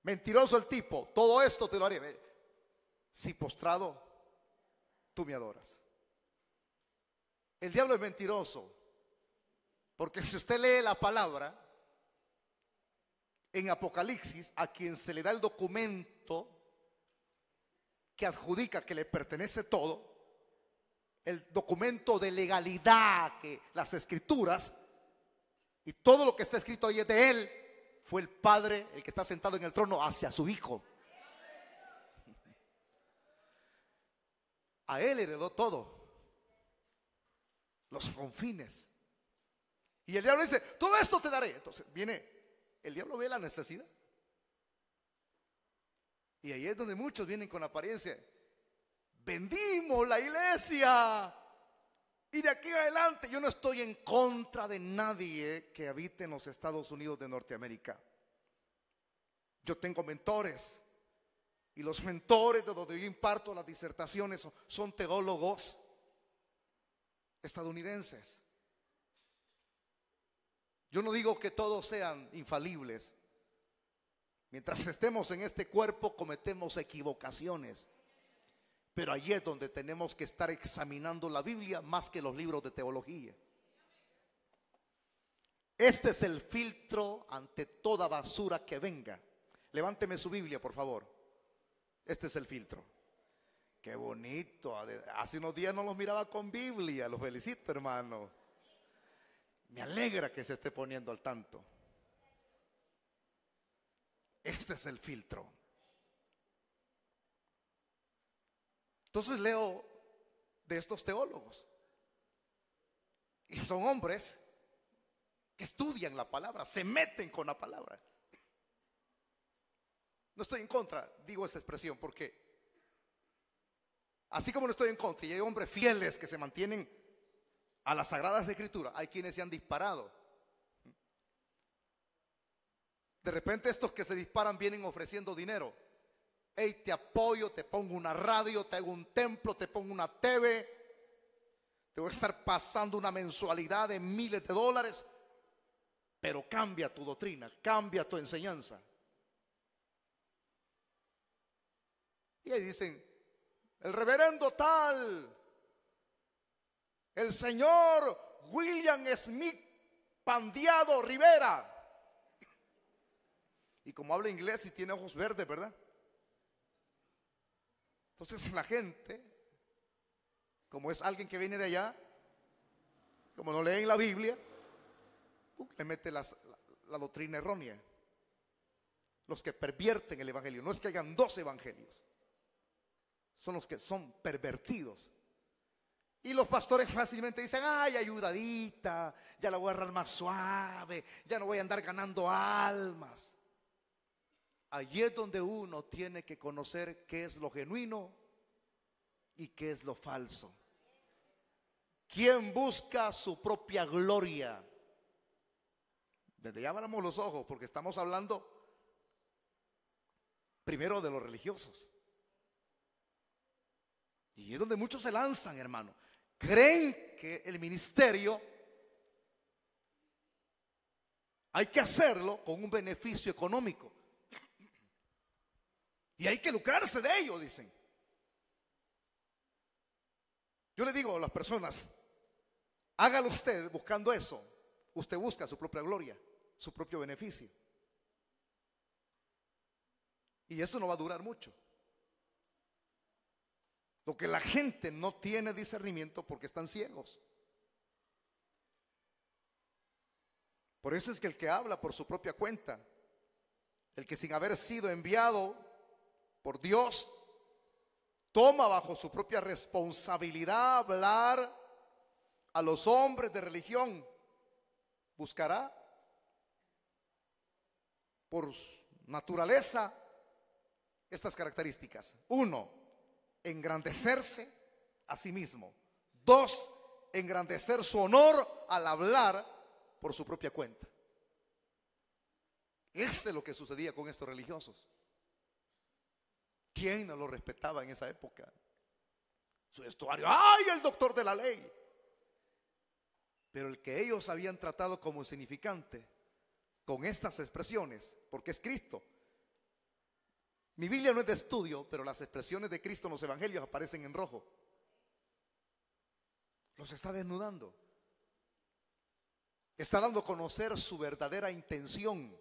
Mentiroso el tipo. Todo esto te lo haré si postrado tú me adoras. El diablo es mentiroso, porque si usted lee la palabra en Apocalipsis, a quien se le da el documento que adjudica que le pertenece todo, el documento de legalidad, que las escrituras y todo lo que está escrito ahí es de él, fue el Padre el que está sentado en el trono hacia su Hijo. A él heredó todo, los confines. Y el diablo dice, todo esto te daré. Entonces viene, el diablo ve la necesidad. Y ahí es donde muchos vienen con apariencia. Vendimos la iglesia. Y de aquí adelante yo no estoy en contra de nadie que habite en los Estados Unidos de Norteamérica. Yo tengo mentores. Y los mentores de donde yo imparto las disertaciones son teólogos estadounidenses. Yo no digo que todos sean infalibles. Mientras estemos en este cuerpo cometemos equivocaciones. Pero allí es donde tenemos que estar examinando la Biblia más que los libros de teología. Este es el filtro ante toda basura que venga. Levánteme su Biblia, por favor. Este es el filtro. Qué bonito. Hace unos días no los miraba con Biblia. Los felicito, hermano. Me alegra que se esté poniendo al tanto. Este es el filtro. Entonces leo de estos teólogos. Y son hombres que estudian la palabra, se meten con la palabra. No estoy en contra, digo esa expresión, porque así como no estoy en contra, y hay hombres fieles que se mantienen a las Sagradas Escrituras, hay quienes se han disparado. De repente estos que se disparan vienen ofreciendo dinero. Hey, te apoyo, te pongo una radio, te hago un templo, te pongo una TV, te voy a estar pasando una mensualidad de miles de dólares, pero cambia tu doctrina, cambia tu enseñanza. Y ahí dicen, el reverendo tal, el señor William Smith Pandiado Rivera. Y como habla inglés y tiene ojos verdes, ¿verdad? Entonces la gente, como es alguien que viene de allá, como no leen la Biblia, le mete la doctrina errónea. Los que pervierten el evangelio. No es que hayan dos evangelios, son los que son pervertidos. Y los pastores fácilmente dicen, ay, ayudadita, ya la voy a agarrar más suave, ya no voy a andar ganando almas. Allí es donde uno tiene que conocer qué es lo genuino y qué es lo falso. ¿Quién busca su propia gloria? Desde ya abramos los ojos, porque estamos hablando primero de los religiosos. Y es donde muchos se lanzan, hermano. Creen que el ministerio hay que hacerlo con un beneficio económico. Y hay que lucrarse de ello, dicen. Yo le digo a las personas, hágalo usted buscando eso. Usted busca su propia gloria, su propio beneficio. Y eso no va a durar mucho. Lo que la gente no tiene discernimiento porque están ciegos. Por eso es que el que habla por su propia cuenta, el que sin haber sido enviado por Dios, toma bajo su propia responsabilidad hablar a los hombres de religión, buscará por naturaleza estas características. 1, engrandecerse a sí mismo. 2, engrandecer su honor al hablar por su propia cuenta. Eso es lo que sucedía con estos religiosos. ¿Quién no lo respetaba en esa época? Su vestuario, ¡ay, el doctor de la ley! Pero el que ellos habían tratado como insignificante, con estas expresiones, porque es Cristo. Mi Biblia no es de estudio, pero las expresiones de Cristo en los evangelios aparecen en rojo. Los está desnudando. Está dando a conocer su verdadera intención.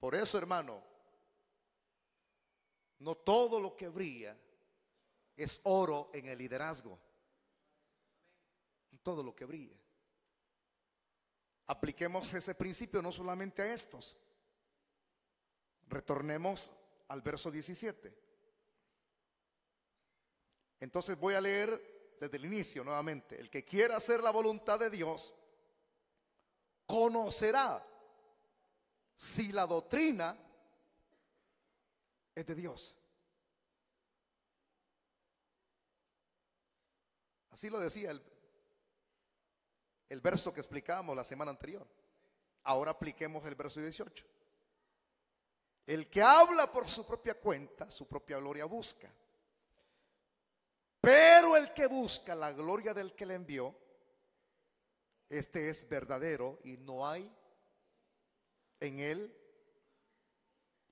Por eso, hermano, no todo lo que brilla es oro en el liderazgo. Todo lo que brilla. Apliquemos ese principio no solamente a estos. Retornemos al verso 17. Entonces voy a leer desde el inicio nuevamente. El que quiera hacer la voluntad de Dios conocerá si la doctrina es de Dios. Así lo decía el verso que explicábamos la semana anterior. Ahora apliquemos el verso 18. El que habla por su propia cuenta, su propia gloria busca. Pero el que busca la gloria del que le envió, este es verdadero y no hay en él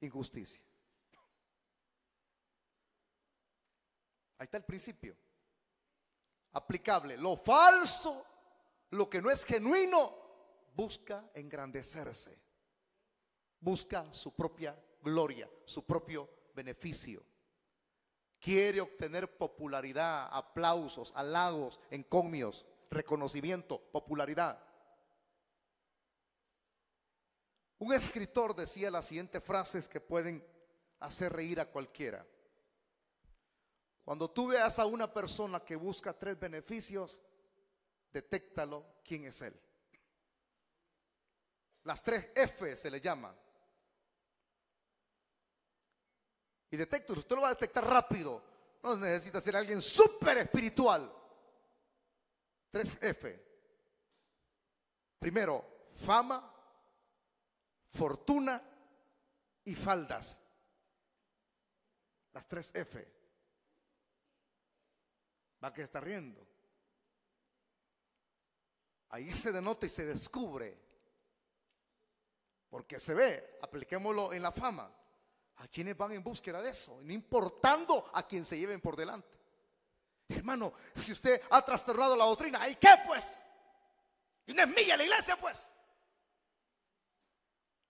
injusticia. Ahí está el principio aplicable. Lo falso, lo que no es genuino, busca engrandecerse, busca su propia gloria, su propio beneficio. Quiere obtener popularidad, aplausos, halagos, encomios, reconocimiento, popularidad. Un escritor decía las siguientes frases que pueden hacer reír a cualquiera. Cuando tú veas a una persona que busca 3 beneficios, detéctalo quién es él. Las 3 F se le llama. Y detecta, usted lo va a detectar rápido. No necesita ser alguien súper espiritual. 3 F. Primero, fama, fortuna y faldas. Las 3 F. Va que está riendo. Ahí se denota y se descubre. Porque se ve, apliquémoslo en la fama. ¿A quienes van en búsqueda de eso? No importando a quien se lleven por delante. Hermano, si usted ha trastornado la doctrina, ¿y qué pues? Y no es mía la iglesia pues.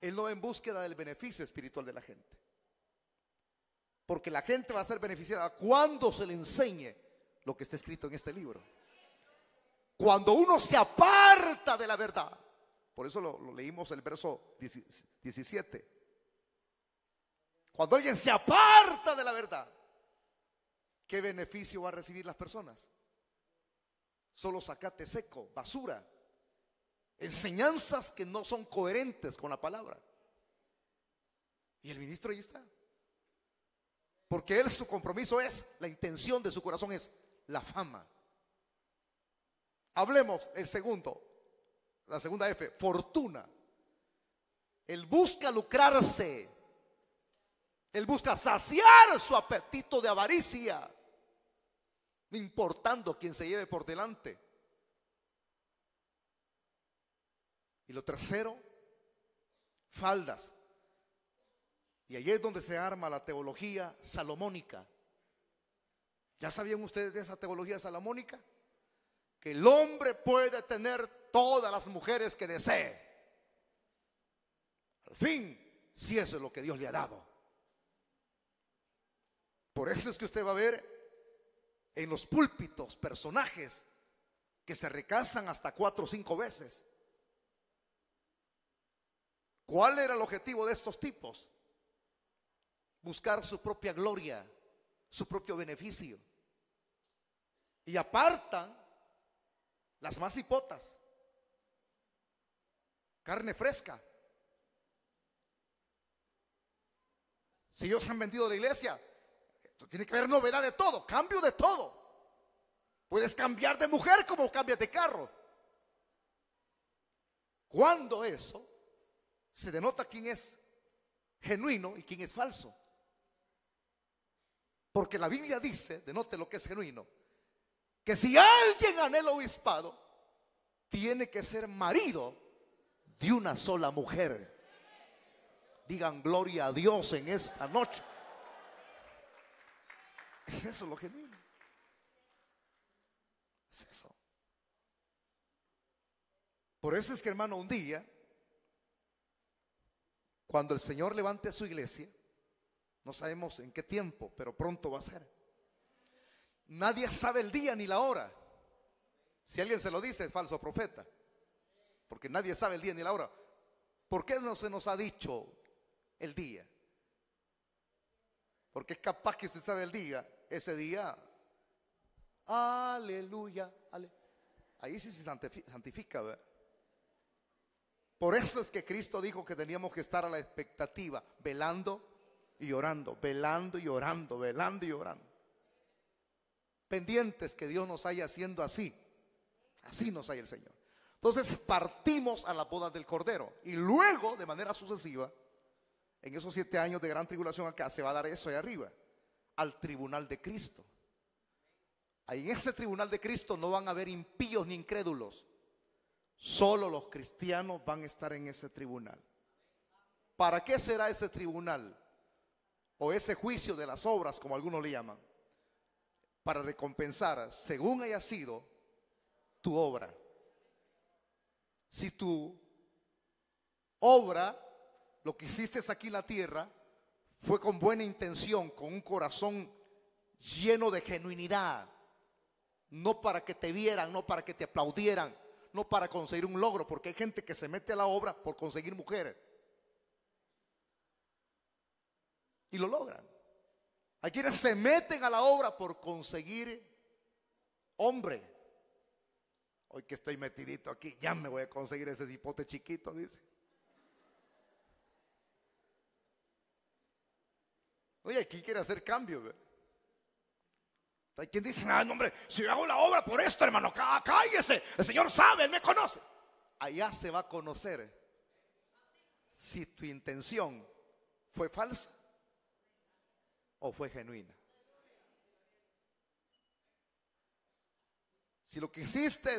Él no va en búsqueda del beneficio espiritual de la gente. Porque la gente va a ser beneficiada cuando se le enseñe lo que está escrito en este libro. Cuando uno se aparta de la verdad. Por eso lo leímos el verso 17. Cuando alguien se aparta de la verdad, ¿qué beneficio va a recibir las personas? Solo zacate seco, basura, enseñanzas que no son coherentes con la palabra. Y el ministro ahí está. Porque él, su compromiso es, la intención de su corazón es la fama. Hablemos el segundo, la segunda F, fortuna. Él busca lucrarse. Él busca saciar su apetito de avaricia, no importando quién se lleve por delante. Y lo tercero, faldas. Y ahí es donde se arma la teología salomónica. ¿Ya sabían ustedes de esa teología salomónica? Que el hombre puede tener todas las mujeres que desee. Al fin, si eso es lo que Dios le ha dado. Por eso es que usted va a ver en los púlpitos personajes que se recasan hasta 4 o 5 veces. ¿Cuál era el objetivo de estos tipos? Buscar su propia gloria, su propio beneficio. Y apartan las más hipotas, carne fresca. Si ellos han vendido la iglesia, tiene que haber novedad de todo, cambio de todo. Puedes cambiar de mujer como cambias de carro. Cuando eso se denota quién es genuino y quién es falso. Porque la Biblia dice, denote lo que es genuino, que si alguien anhela obispado, tiene que ser marido de una sola mujer. Digan gloria a Dios en esta noche. Es eso lo genuino. Es eso. Por eso es que, hermano, un día, cuando el Señor levante a su iglesia, no sabemos en qué tiempo, pero pronto va a ser. Nadie sabe el día ni la hora. Si alguien se lo dice, es falso profeta. Porque nadie sabe el día ni la hora. ¿Por qué no se nos ha dicho el día? Porque es capaz que usted sabe el día, ese día, aleluya, ahí sí se santifica, ¿verdad? Por eso es que Cristo dijo que teníamos que estar a la expectativa, velando y orando, velando y orando, velando y orando. Pendientes que Dios nos haya haciendo así, así nos haya el Señor. Entonces partimos a la boda del Cordero y luego de manera sucesiva, en esos 7 años de gran tribulación acá, se va a dar eso ahí arriba, al tribunal de Cristo. Ahí en ese tribunal de Cristo no van a haber impíos ni incrédulos. Solo los cristianos van a estar en ese tribunal. ¿Para qué será ese tribunal? O ese juicio de las obras, como algunos le llaman. Para recompensar, según haya sido tu obra. Si tu obra, lo que hiciste aquí en la tierra, fue con buena intención, con un corazón lleno de genuinidad, no para que te vieran, no para que te aplaudieran, no para conseguir un logro, porque hay gente que se mete a la obra por conseguir mujeres y lo logran. Hay quienes se meten a la obra por conseguir hombre. Hoy que estoy metidito aquí, ya me voy a conseguir ese cipote chiquito, dice. Oye, aquí quiere hacer cambio, ¿ve? Hay quien dice, no, hombre, si yo hago la obra por esto, hermano, cállese, el Señor sabe, Él me conoce. Allá se va a conocer si tu intención fue falsa o fue genuina. Si lo que hiciste,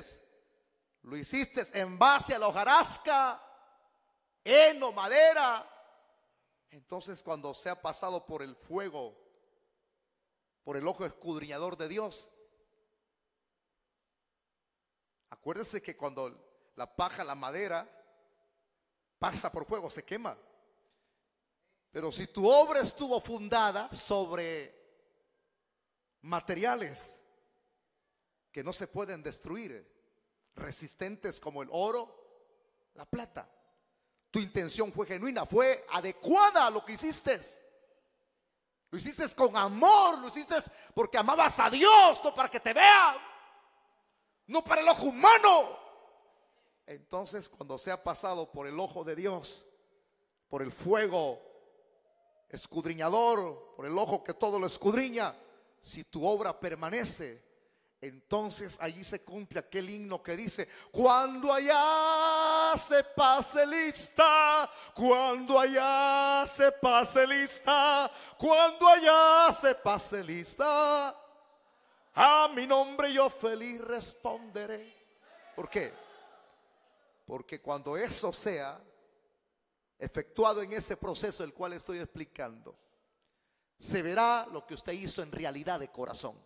lo hiciste en base a la hojarasca, heno, madera, entonces cuando sea pasado por el fuego, por el ojo escudriñador de Dios, acuérdese que cuando la paja, la madera, pasa por fuego, se quema. Pero si tu obra estuvo fundada sobre materiales que no se pueden destruir, resistentes como el oro, la plata, tu intención fue genuina, fue adecuada a lo que hiciste. Lo hiciste con amor, lo hiciste porque amabas a Dios, no para que te vean, no para el ojo humano. Entonces, cuando sea pasado por el ojo de Dios, por el fuego escudriñador, por el ojo que todo lo escudriña, si tu obra permanece, entonces allí se cumple aquel himno que dice: cuando allá se pase lista, cuando allá se pase lista, cuando allá se pase lista, a mi nombre yo feliz responderé. ¿Por qué? Porque cuando eso sea efectuado en ese proceso el cual estoy explicando, se verá lo que usted hizo en realidad de corazón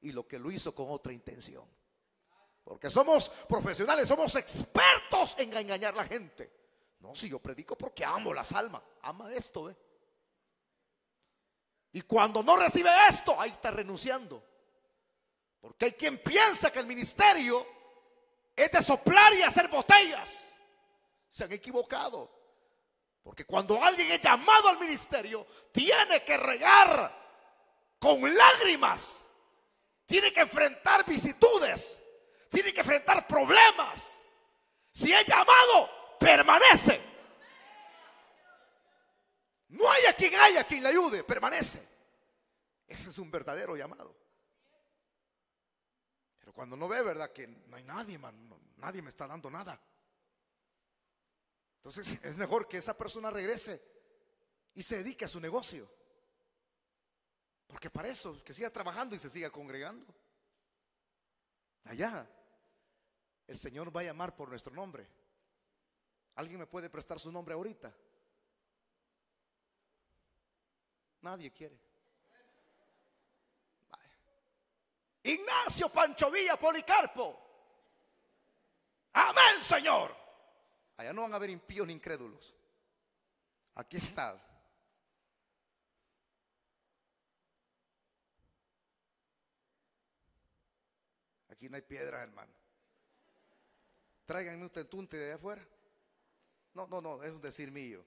y lo que lo hizo con otra intención. Porque somos profesionales, somos expertos en engañar a la gente. No, si yo predico porque amo las almas, ama esto, ¿eh? Y cuando no recibe esto, ahí está renunciando. Porque hay quien piensa que el ministerio es de soplar y hacer botellas. Se han equivocado. Porque cuando alguien es llamado al ministerio, tiene que regar con lágrimas. Tiene que enfrentar vicisitudes, tiene que enfrentar problemas. Si es llamado, permanece. No haya quien le ayude, permanece. Ese es un verdadero llamado. Pero cuando no ve, ¿verdad? Que no hay nadie, man, nadie me está dando nada. Entonces es mejor que esa persona regrese y se dedique a su negocio. Porque para eso, que siga trabajando y se siga congregando. Allá, el Señor va a llamar por nuestro nombre. ¿Alguien me puede prestar su nombre ahorita? Nadie quiere. Vale. Ignacio Pancho Villa Policarpo. Amén, Señor. Allá no van a haber impíos ni incrédulos. Aquí está. Aquí no hay piedras, hermano. Tráiganme un tentunte de allá afuera. No, es un decir mío.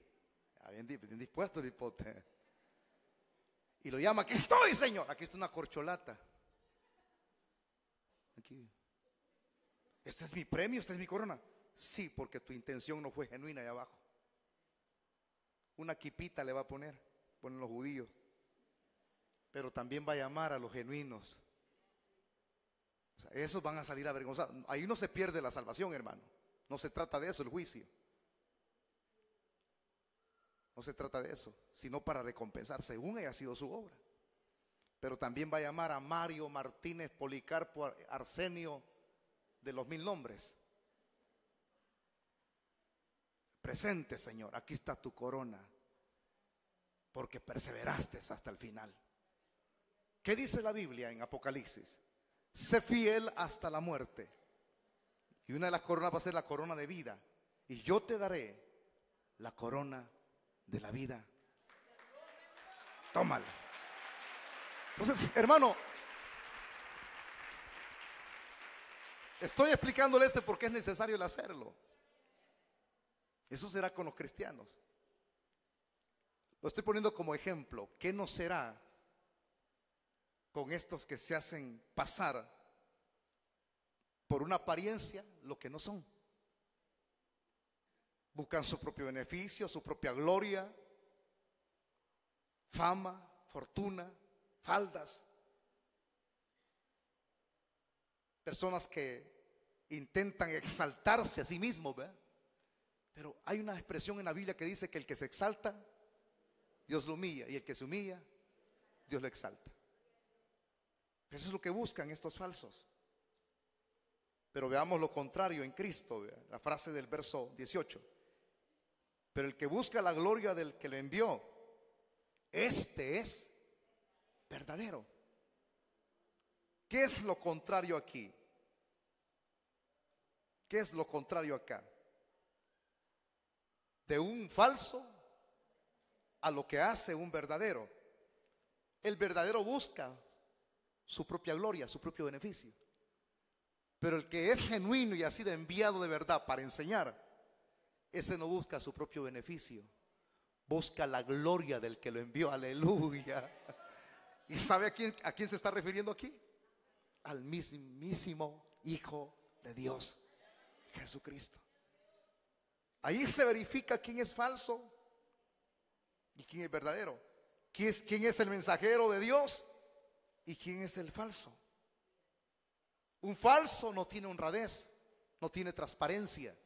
Bien dispuesto el hipote. Y lo llama: aquí estoy, Señor. Aquí está una corcholata. Aquí. Este es mi premio, esta es mi corona. Sí, porque tu intención no fue genuina allá abajo. Una quipita le va a ponen los judíos. Pero también va a llamar a los genuinos. O sea, esos van a salir avergonzados. Ahí no se pierde la salvación, hermano. No se trata de eso el juicio. No se trata de eso, sino para recompensar según haya sido su obra. Pero también va a llamar a Mario Martínez Policarpo Arsenio de los 1000 nombres. Presente, Señor, aquí está tu corona, porque perseveraste hasta el final. ¿Qué dice la Biblia en Apocalipsis? Sé fiel hasta la muerte. Y una de las coronas va a ser la corona de vida. Y yo te daré la corona de la vida. tómala. Entonces, hermano, estoy explicándole porque es necesario el hacerlo. Eso será con los cristianos. Lo estoy poniendo como ejemplo. ¿Qué no será con estos que se hacen pasar por una apariencia lo que no son? Buscan su propio beneficio, su propia gloria, fama, fortuna, faldas. Personas que intentan exaltarse a sí mismos, ¿verdad? Pero hay una expresión en la Biblia que dice que el que se exalta, Dios lo humilla, y el que se humilla, Dios lo exalta. Eso es lo que buscan estos falsos. Pero veamos lo contrario en Cristo, ¿verdad? La frase del verso 18. Pero el que busca la gloria del que lo envió, este es verdadero. ¿Qué es lo contrario aquí? ¿Qué es lo contrario acá? De un falso a lo que hace un verdadero. El verdadero busca su propia gloria, su propio beneficio. Pero el que es genuino y ha sido enviado de verdad para enseñar, ese no busca su propio beneficio, busca la gloria del que lo envió. Aleluya. ¿Y sabe a quién se está refiriendo aquí? Al mismísimo Hijo de Dios, Jesucristo. Ahí se verifica quién es falso y quién es verdadero. Quién es el mensajero de Dios y quién es el falso. Un falso no tiene honradez, no tiene transparencia.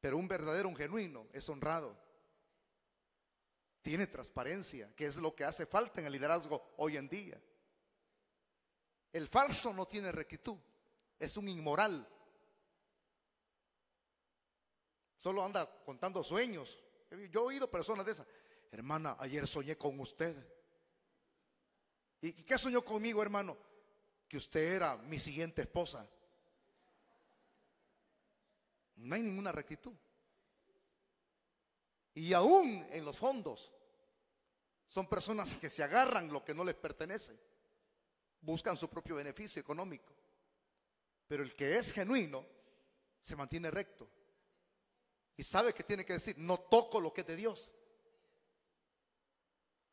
Pero un verdadero, un genuino, es honrado. Tiene transparencia, que es lo que hace falta en el liderazgo hoy en día. El falso no tiene rectitud, es un inmoral. Solo anda contando sueños. Yo he oído personas de esas. Hermana, ayer soñé con usted. ¿Y qué soñó conmigo, hermano? Que usted era mi siguiente esposa. No hay ninguna rectitud. Y aún en los fondos son personas que se agarran lo que no les pertenece, buscan su propio beneficio económico. Pero el que es genuino se mantiene recto y sabe que tiene que decir: no toco lo que es de Dios,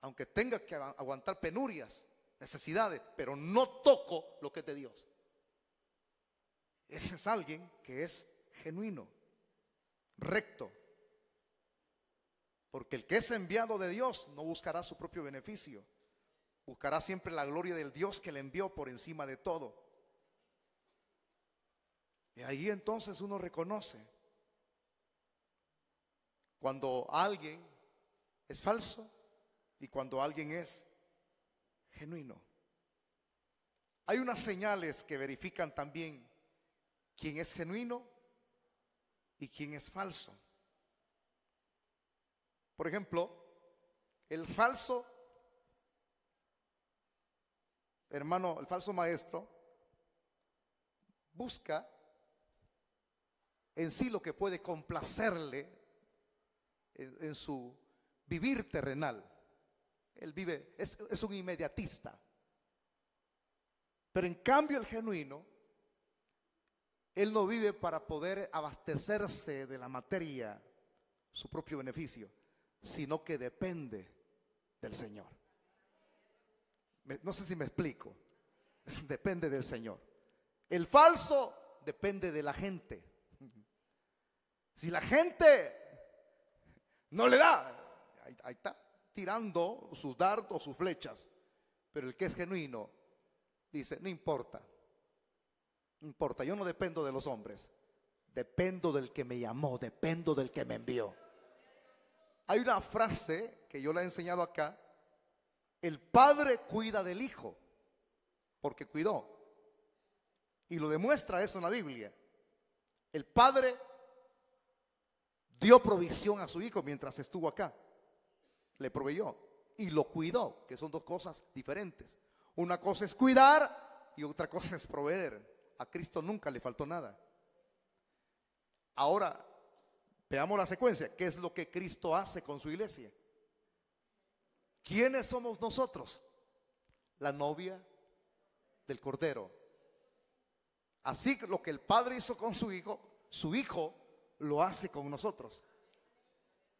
aunque tenga que aguantar penurias, necesidades, pero no toco lo que es de Dios. Ese es alguien que es genuino, recto. Porque el que es enviado de Dios no buscará su propio beneficio, buscará siempre la gloria del Dios que le envió por encima de todo. Y ahí entonces uno reconoce cuando alguien es falso y cuando alguien es genuino. Hay unas señales que verifican también quién es genuino y quién es falso. Por ejemplo, el falso, hermano, el falso maestro busca en sí lo que puede complacerle en su vivir terrenal. Él vive, es un inmediatista. Pero en cambio el genuino, él no vive para poder abastecerse de la materia, su propio beneficio, sino que depende del Señor. No sé si me explico. Depende del Señor. El falso depende de la gente. Si la gente no le da, ahí está tirando sus dardos, sus flechas. Pero el que es genuino dice: no importa, no importa, yo no dependo de los hombres, dependo del que me llamó, dependo del que me envió. Hay una frase que yo le he enseñado acá: el padre cuida del hijo porque cuidó. Y lo demuestra eso en la Biblia. El padre dio provisión a su hijo mientras estuvo acá. Le proveyó y lo cuidó, que son dos cosas diferentes. Una cosa es cuidar y otra cosa es proveer. A Cristo nunca le faltó nada. Ahora, veamos la secuencia. ¿Qué es lo que Cristo hace con su iglesia? ¿Quiénes somos nosotros? La novia del Cordero. Así que lo que el Padre hizo con su Hijo lo hace con nosotros.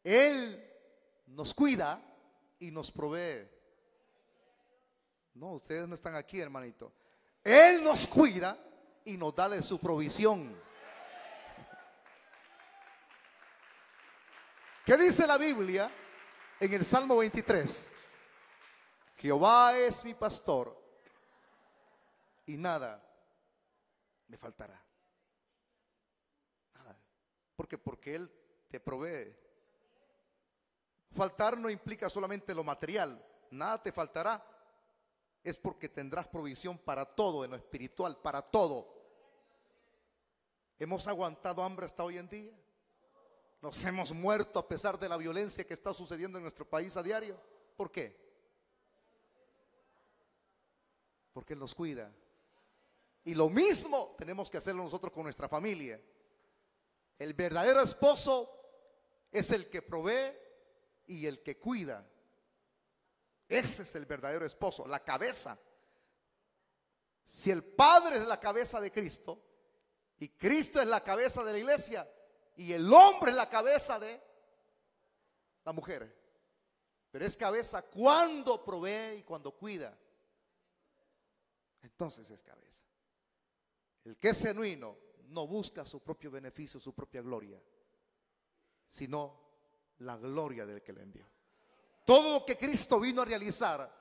Él nos cuida y nos provee. No, ustedes no están aquí, hermanito. Él nos cuida y nos da de su provisión. ¿Qué dice la Biblia en el Salmo 23? Jehová es mi pastor y nada me faltará. Nada. Porque Él te provee. Faltar no implica solamente lo material. Nada te faltará. Es porque tendrás provisión para todo, en lo espiritual, para todo. ¿Hemos aguantado hambre hasta hoy en día? ¿Nos hemos muerto a pesar de la violencia que está sucediendo en nuestro país a diario? ¿Por qué? Porque Él nos cuida. Y lo mismo tenemos que hacerlo nosotros con nuestra familia. El verdadero esposo es el que provee y el que cuida. Ese es el verdadero esposo, la cabeza. Si el Padre es la cabeza de Cristo y Cristo es la cabeza de la iglesia y el hombre es la cabeza de la mujer, pero es cabeza cuando provee y cuando cuida, entonces es cabeza. El que es genuino no busca su propio beneficio, su propia gloria, sino la gloria del que le envió. Todo lo que Cristo vino a realizar,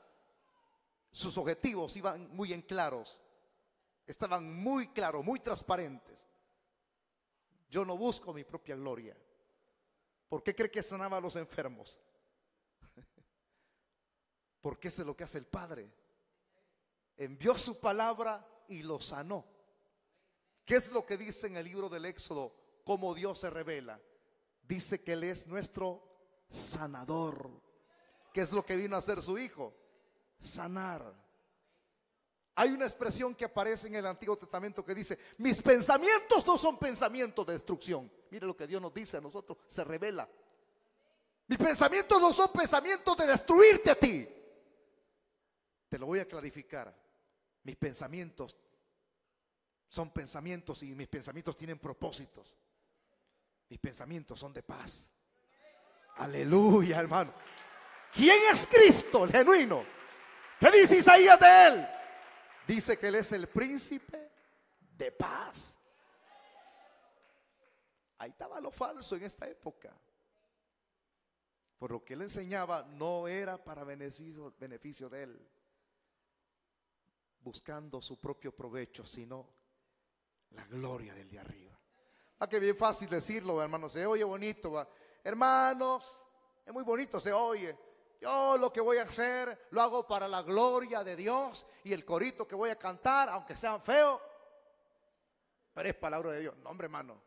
sus objetivos iban muy en claros, estaban muy claros, muy transparentes. Yo no busco mi propia gloria. ¿Por qué cree que sanaba a los enfermos? Porque eso es lo que hace el Padre. Envió su palabra y lo sanó. ¿Qué es lo que dice en el libro del Éxodo? Cómo Dios se revela. Dice que Él es nuestro sanador. ¿Qué es lo que vino a hacer su Hijo? Sanar. Hay una expresión que aparece en el Antiguo Testamento que dice: mis pensamientos no son pensamientos de destrucción. Mire lo que Dios nos dice a nosotros, se revela. Mis pensamientos no son pensamientos de destruirte a ti. Te lo voy a clarificar. Mis pensamientos son pensamientos y mis pensamientos tienen propósitos. Mis pensamientos son de paz. Aleluya, hermano. ¿Quién es Cristo, el genuino? ¿Qué dice Isaías de Él? Dice que Él es el príncipe de paz. Ahí estaba lo falso en esta época. Por lo que Él enseñaba no era para beneficio de Él, buscando su propio provecho, sino la gloria del de arriba. Que bien fácil decirlo, hermanos. Se oye bonito, ¿va? Hermanos, es muy bonito, se oye. Yo lo que voy a hacer lo hago para la gloria de Dios, y el corito que voy a cantar, aunque sean feos, pero es palabra de Dios. No, hombre, hermano,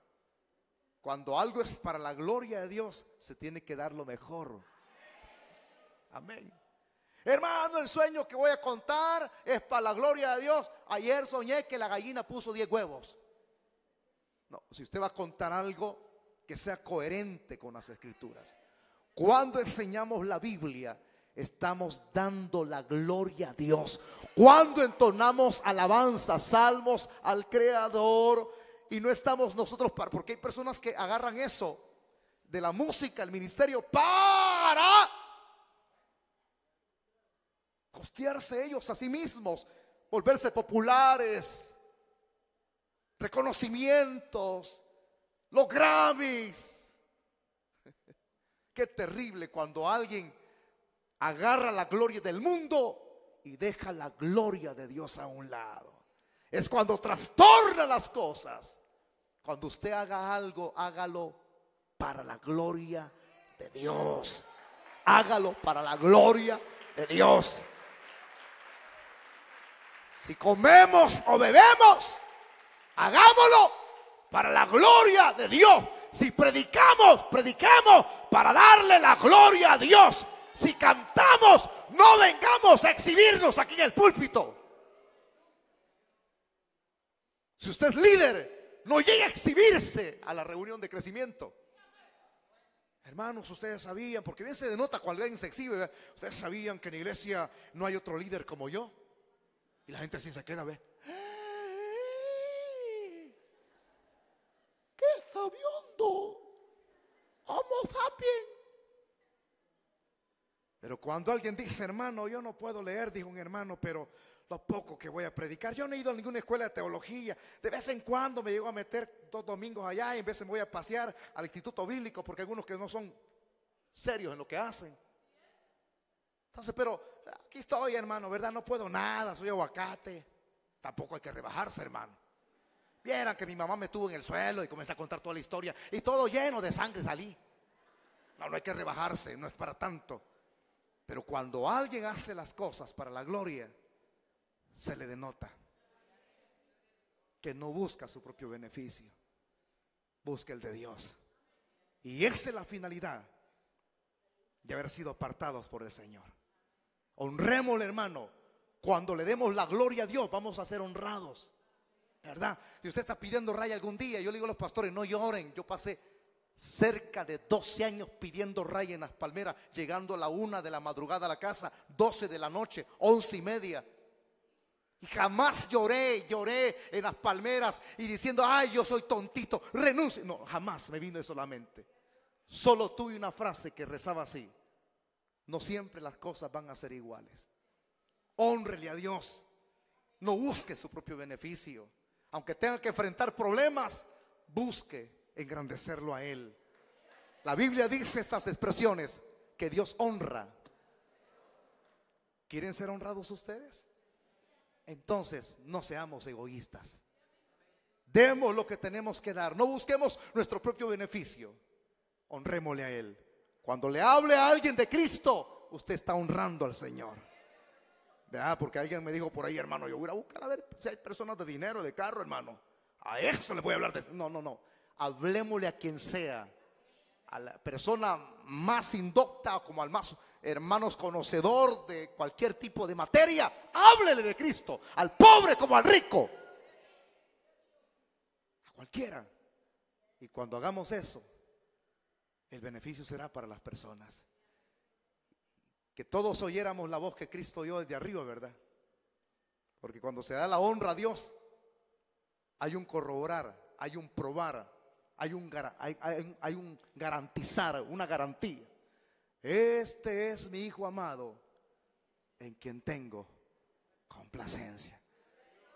cuando algo es para la gloria de Dios, se tiene que dar lo mejor. Amén. Hermano, el sueño que voy a contar es para la gloria de Dios. Ayer soñé que la gallina puso 10 huevos. No, si usted va a contar algo, que sea coherente con las Escrituras. Cuando enseñamos la Biblia, estamos dando la gloria a Dios. Cuando entonamos alabanzas, salmos al Creador, y no estamos nosotros porque hay personas que agarran eso de la música, el ministerio, para costearse ellos a sí mismos, volverse populares, reconocimientos, los Grammys. Qué terrible cuando alguien agarra la gloria del mundo y deja la gloria de Dios a un lado. Es cuando trastorna las cosas. Cuando usted haga algo, hágalo para la gloria de Dios. Hágalo para la gloria de Dios. Si comemos o bebemos, hagámoslo para la gloria de Dios. Si predicamos, predicamos para darle la gloria a Dios. Si cantamos, no vengamos a exhibirnos aquí en el púlpito. Si usted es líder, no llegue a exhibirse a la reunión de crecimiento. Hermanos, ustedes sabían, porque bien se denota cuando alguien se exhibe, ¿verdad? Ustedes sabían que en la iglesia no hay otro líder como yo. Y la gente así se queda, ve. ¡Qué sabiondo! ¡Homo sapiens! Pero cuando alguien dice, hermano, yo no puedo leer, dijo un hermano, pero lo poco que voy a predicar, yo no he ido a ninguna escuela de teología, de vez en cuando me llego a meter 2 domingos allá y en vez me voy a pasear al instituto bíblico, porque hay algunos que no son serios en lo que hacen. Entonces, pero aquí estoy, hermano, ¿verdad? No puedo nada, soy aguacate. Tampoco hay que rebajarse, hermano. Vieran que mi mamá me tuvo en el suelo y comencé a contar toda la historia y todo lleno de sangre salí. No hay que rebajarse, no es para tanto. Pero cuando alguien hace las cosas para la gloria, se le denota que no busca su propio beneficio, busca el de Dios. Y esa es la finalidad de haber sido apartados por el Señor. Honrémosle, hermano. Cuando le demos la gloria a Dios, vamos a ser honrados, ¿verdad? Si usted está pidiendo raya algún día, yo le digo a los pastores, no lloren. Yo pasé cerca de 12 años pidiendo raya en Las Palmeras, llegando a la 1 de la madrugada a la casa, 12 de la noche, 11:30. Y jamás lloré en Las Palmeras y diciendo, ay, yo soy tontito, renuncio. No, jamás me vino eso a la mente. Solo tuve una frase que rezaba así: no siempre las cosas van a ser iguales. Hónrele a Dios. No busque su propio beneficio. Aunque tenga que enfrentar problemas, busque engrandecerlo a Él. La Biblia dice estas expresiones que Dios honra. ¿Quieren ser honrados ustedes? Entonces no seamos egoístas. Demos lo que tenemos que dar. No busquemos nuestro propio beneficio. Honrémosle a Él. Cuando le hable a alguien de Cristo, usted está honrando al Señor. ¿Verdad? Porque alguien me dijo por ahí, hermano, yo voy a buscar a ver si hay personas de dinero, de carro, hermano. A eso le voy a hablar de... No. Hablemosle a quien sea. A la persona más indocta, como al más, hermanos, conocedor de cualquier tipo de materia. Háblele de Cristo. Al pobre como al rico. A cualquiera. Y cuando hagamos eso, el beneficio será para las personas. Que todos oyéramos la voz que Cristo oyó desde arriba, ¿verdad? Porque cuando se da la honra a Dios, hay un corroborar, hay un probar, hay un garantizar, una garantía. Este es mi Hijo amado, en quien tengo complacencia.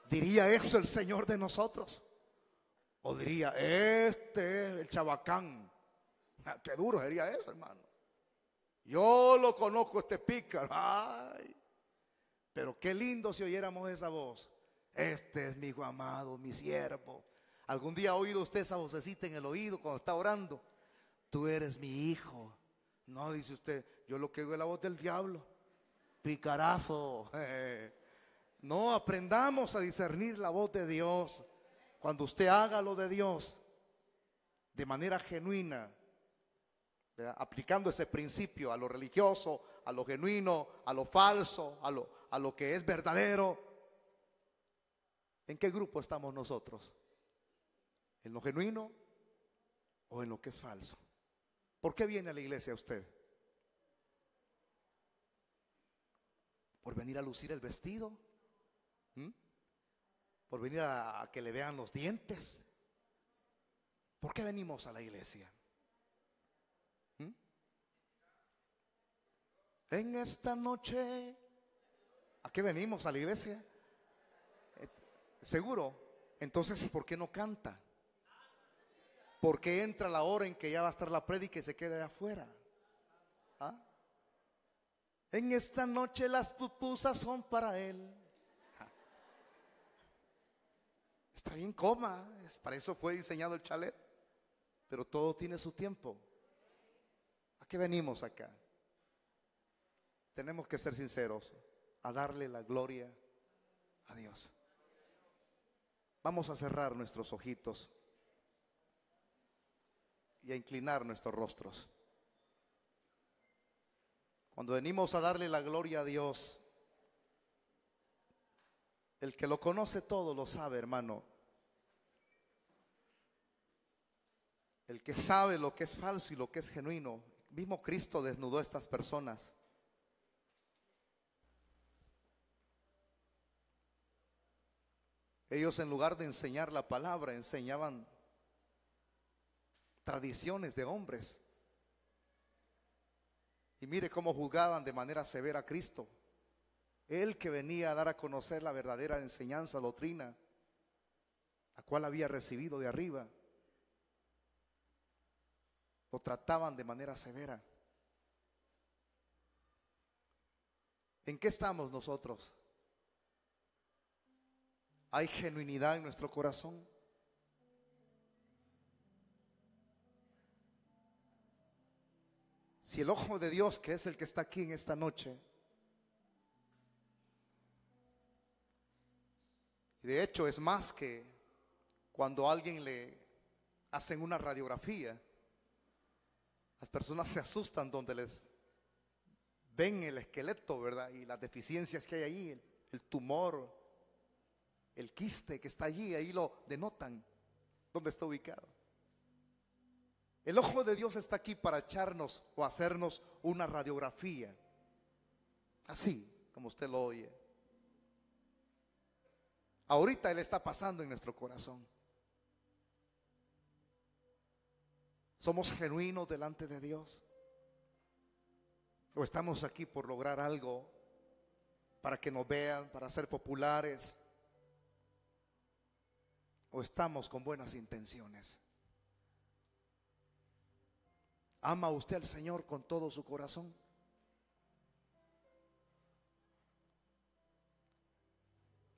¿Diría eso el Señor de nosotros? ¿O diría, este es el chabacán? Qué duro sería eso, hermano. Yo lo conozco, este pícaro. Ay, pero qué lindo si oyéramos esa voz. Este es mi Hijo amado, mi siervo. ¿Algún día ha oído usted esa vocecita en el oído cuando está orando? Tú eres mi hijo. No, dice usted, yo lo que oigo es la voz del diablo. Picarazo. No, aprendamos a discernir la voz de Dios. Cuando usted haga lo de Dios de manera genuina, ¿verdad? Aplicando ese principio a lo religioso, a lo genuino, a lo falso, a lo que es verdadero. ¿En qué grupo estamos nosotros? ¿En lo genuino o en lo que es falso? ¿Por qué viene a la iglesia usted? ¿Por venir a lucir el vestido? ¿Por venir a que le vean los dientes? ¿Por qué venimos a la iglesia? En esta noche, ¿a qué venimos a la iglesia? ¿Seguro? Entonces, ¿por qué no canta? ¿Por qué entra la hora en que ya va a estar la prédica y se queda de afuera? ¿Ah? En esta noche las pupusas son para él. Está bien, coma. Para eso fue diseñado el chalet. Pero todo tiene su tiempo. ¿A qué venimos acá? Tenemos que ser sinceros, a darle la gloria a Dios. Vamos a cerrar nuestros ojitos y a inclinar nuestros rostros. Cuando venimos a darle la gloria a Dios, el que lo conoce todo lo sabe, hermano. el que sabe lo que es falso y lo que es genuino. Mismo Cristo desnudó a estas personas. Ellos, en lugar de enseñar la palabra, enseñaban tradiciones de hombres. Y mire cómo juzgaban de manera severa a Cristo, Él que venía a dar a conocer la verdadera enseñanza, doctrina, la cual había recibido de arriba. Lo trataban de manera severa. ¿En qué estamos nosotros? ¿Hay genuinidad en nuestro corazón? Si el ojo de Dios, que es el que está aquí en esta noche, y de hecho es más que cuando a alguien le hacen una radiografía, las personas se asustan donde les ven el esqueleto, ¿verdad? Y las deficiencias que hay ahí, el tumor, el quiste que está allí, ahí lo denotan, dónde está ubicado. El ojo de Dios está aquí para echarnos o hacernos una radiografía, así como usted lo oye. Ahorita Él está pasando en nuestro corazón. ¿Somos genuinos delante de Dios? ¿O estamos aquí por lograr algo, para que nos vean, para ser populares? ¿O estamos con buenas intenciones? ¿Ama usted al Señor con todo su corazón?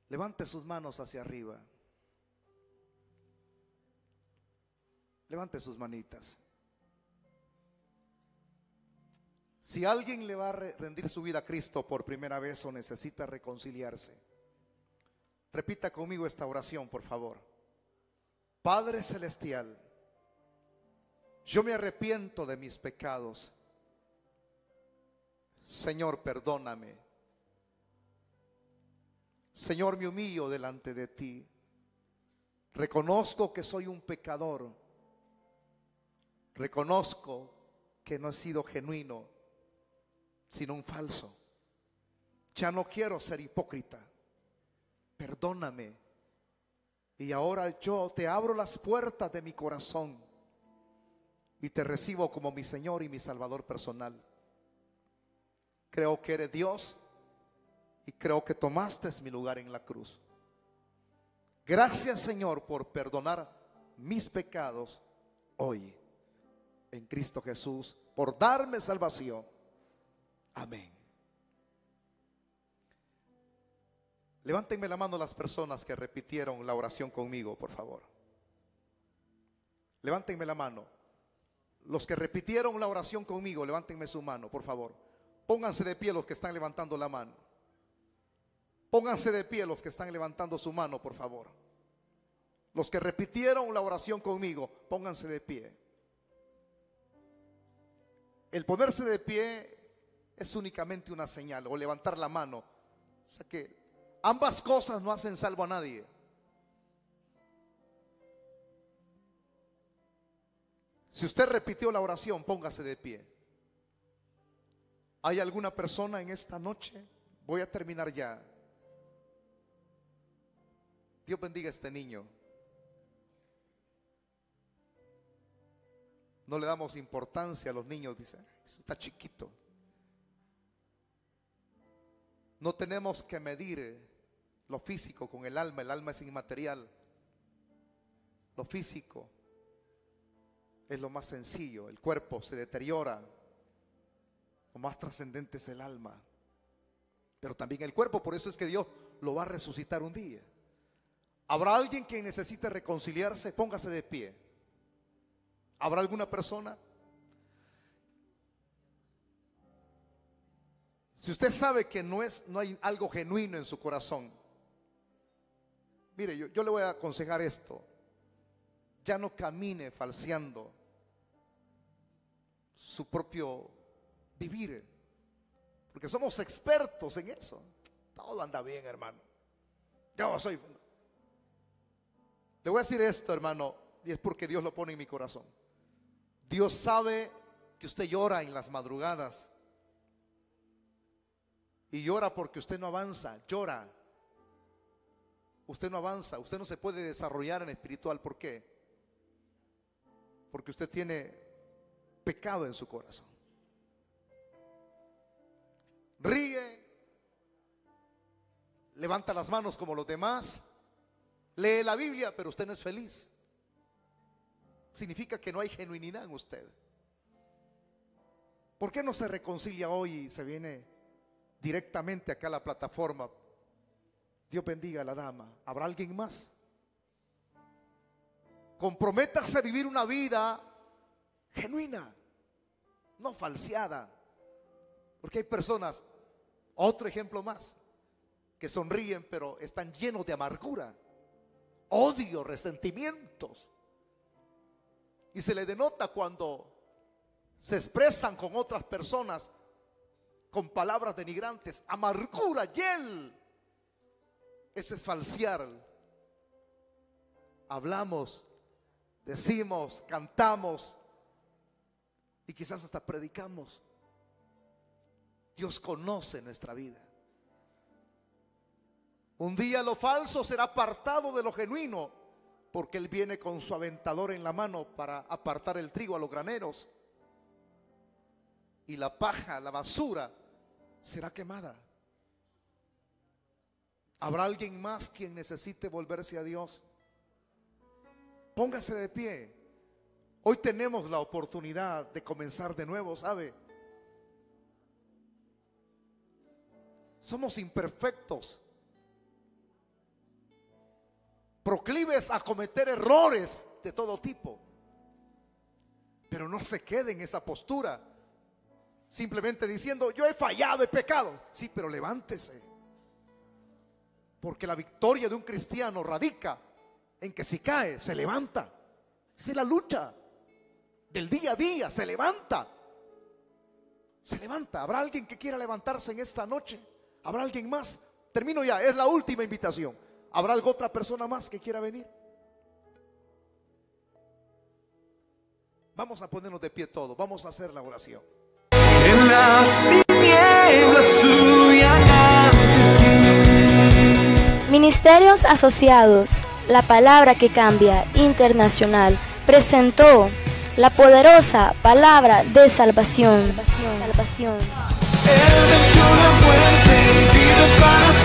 Levante sus manos hacia arriba. Levante sus manitas. Si alguien le va a rendir su vida a Cristo por primera vez o necesita reconciliarse, repita conmigo esta oración, por favor. Padre Celestial, yo me arrepiento de mis pecados. Señor, perdóname. Señor, me humillo delante de ti. Reconozco que soy un pecador. Reconozco que no he sido genuino, sino un falso. Ya no quiero ser hipócrita. Perdóname. Y ahora yo te abro las puertas de mi corazón y te recibo como mi Señor y mi Salvador personal. Creo que eres Dios y creo que tomaste mi lugar en la cruz. Gracias, Señor, por perdonar mis pecados hoy en Cristo Jesús, por darme salvación. Amén. Levántenme la mano las personas que repitieron la oración conmigo, por favor. Levántenme la mano. Los que repitieron la oración conmigo, levántenme su mano, por favor. Pónganse de pie los que están levantando la mano. Pónganse de pie los que están levantando su mano, por favor. Los que repitieron la oración conmigo, pónganse de pie. El ponerse de pie es únicamente una señal, o levantar la mano. O sea que ambas cosas no hacen salvo a nadie. Si usted repitió la oración, póngase de pie. ¿Hay alguna persona en esta noche? Voy a terminar ya. Dios bendiga a este niño. No le damos importancia a los niños, dicen, eso está chiquito. No tenemos que medir lo físico con el alma es inmaterial. Lo físico es lo más sencillo, el cuerpo se deteriora, lo más trascendente es el alma. Pero también el cuerpo, por eso es que Dios lo va a resucitar un día. ¿Habrá alguien que necesite reconciliarse? Póngase de pie. ¿Habrá alguna persona? Si usted sabe que no hay algo genuino en su corazón, mire, yo le voy a aconsejar esto. Ya no camine falseando su propio vivir, porque somos expertos en eso. Todo anda bien, hermano. Yo soy. Le voy a decir esto, hermano, y es porque Dios lo pone en mi corazón. Dios sabe que usted llora en las madrugadas. Y llora porque usted no avanza, llora. Usted no avanza, usted no se puede desarrollar en espiritual. ¿Por qué? Porque usted tiene pecado en su corazón. Ríe, levanta las manos como los demás, lee la Biblia, pero usted no es feliz. Significa que no hay genuinidad en usted. ¿Por qué no se reconcilia hoy y se viene directamente acá a la plataforma? Dios bendiga a la dama. ¿Habrá alguien más? Comprométase a vivir una vida genuina, no falseada. Porque hay personas, otro ejemplo más, que sonríen pero están llenos de amargura, odio, resentimientos. Y se les denota cuando se expresan con otras personas con palabras denigrantes, amargura, hiel. Ese es falsear. Hablamos, decimos, cantamos y quizás hasta predicamos. Dios conoce nuestra vida. Un día lo falso será apartado de lo genuino, porque Él viene con su aventador en la mano para apartar el trigo a los graneros. Y la paja, la basura, será quemada. ¿Habrá alguien más quien necesite volverse a Dios? Póngase de pie. Hoy tenemos la oportunidad de comenzar de nuevo, ¿sabe? Somos imperfectos, proclives a cometer errores de todo tipo, pero no se quede en esa postura, simplemente diciendo: yo he fallado, he pecado. Sí, pero levántese, porque la victoria de un cristiano radica en que si cae, se levanta. Esa es la lucha del día a día, se levanta. Se levanta. ¿Habrá alguien que quiera levantarse en esta noche? ¿Habrá alguien más? Termino ya, es la última invitación. ¿Habrá alguna otra persona más que quiera venir? Vamos a ponernos de pie todos, vamos a hacer la oración. En las tinieblas huyan ante ti. Ministerios Asociados, la palabra que cambia, internacional, presentó la poderosa palabra de salvación. Él venció la muerte y vive para siempre.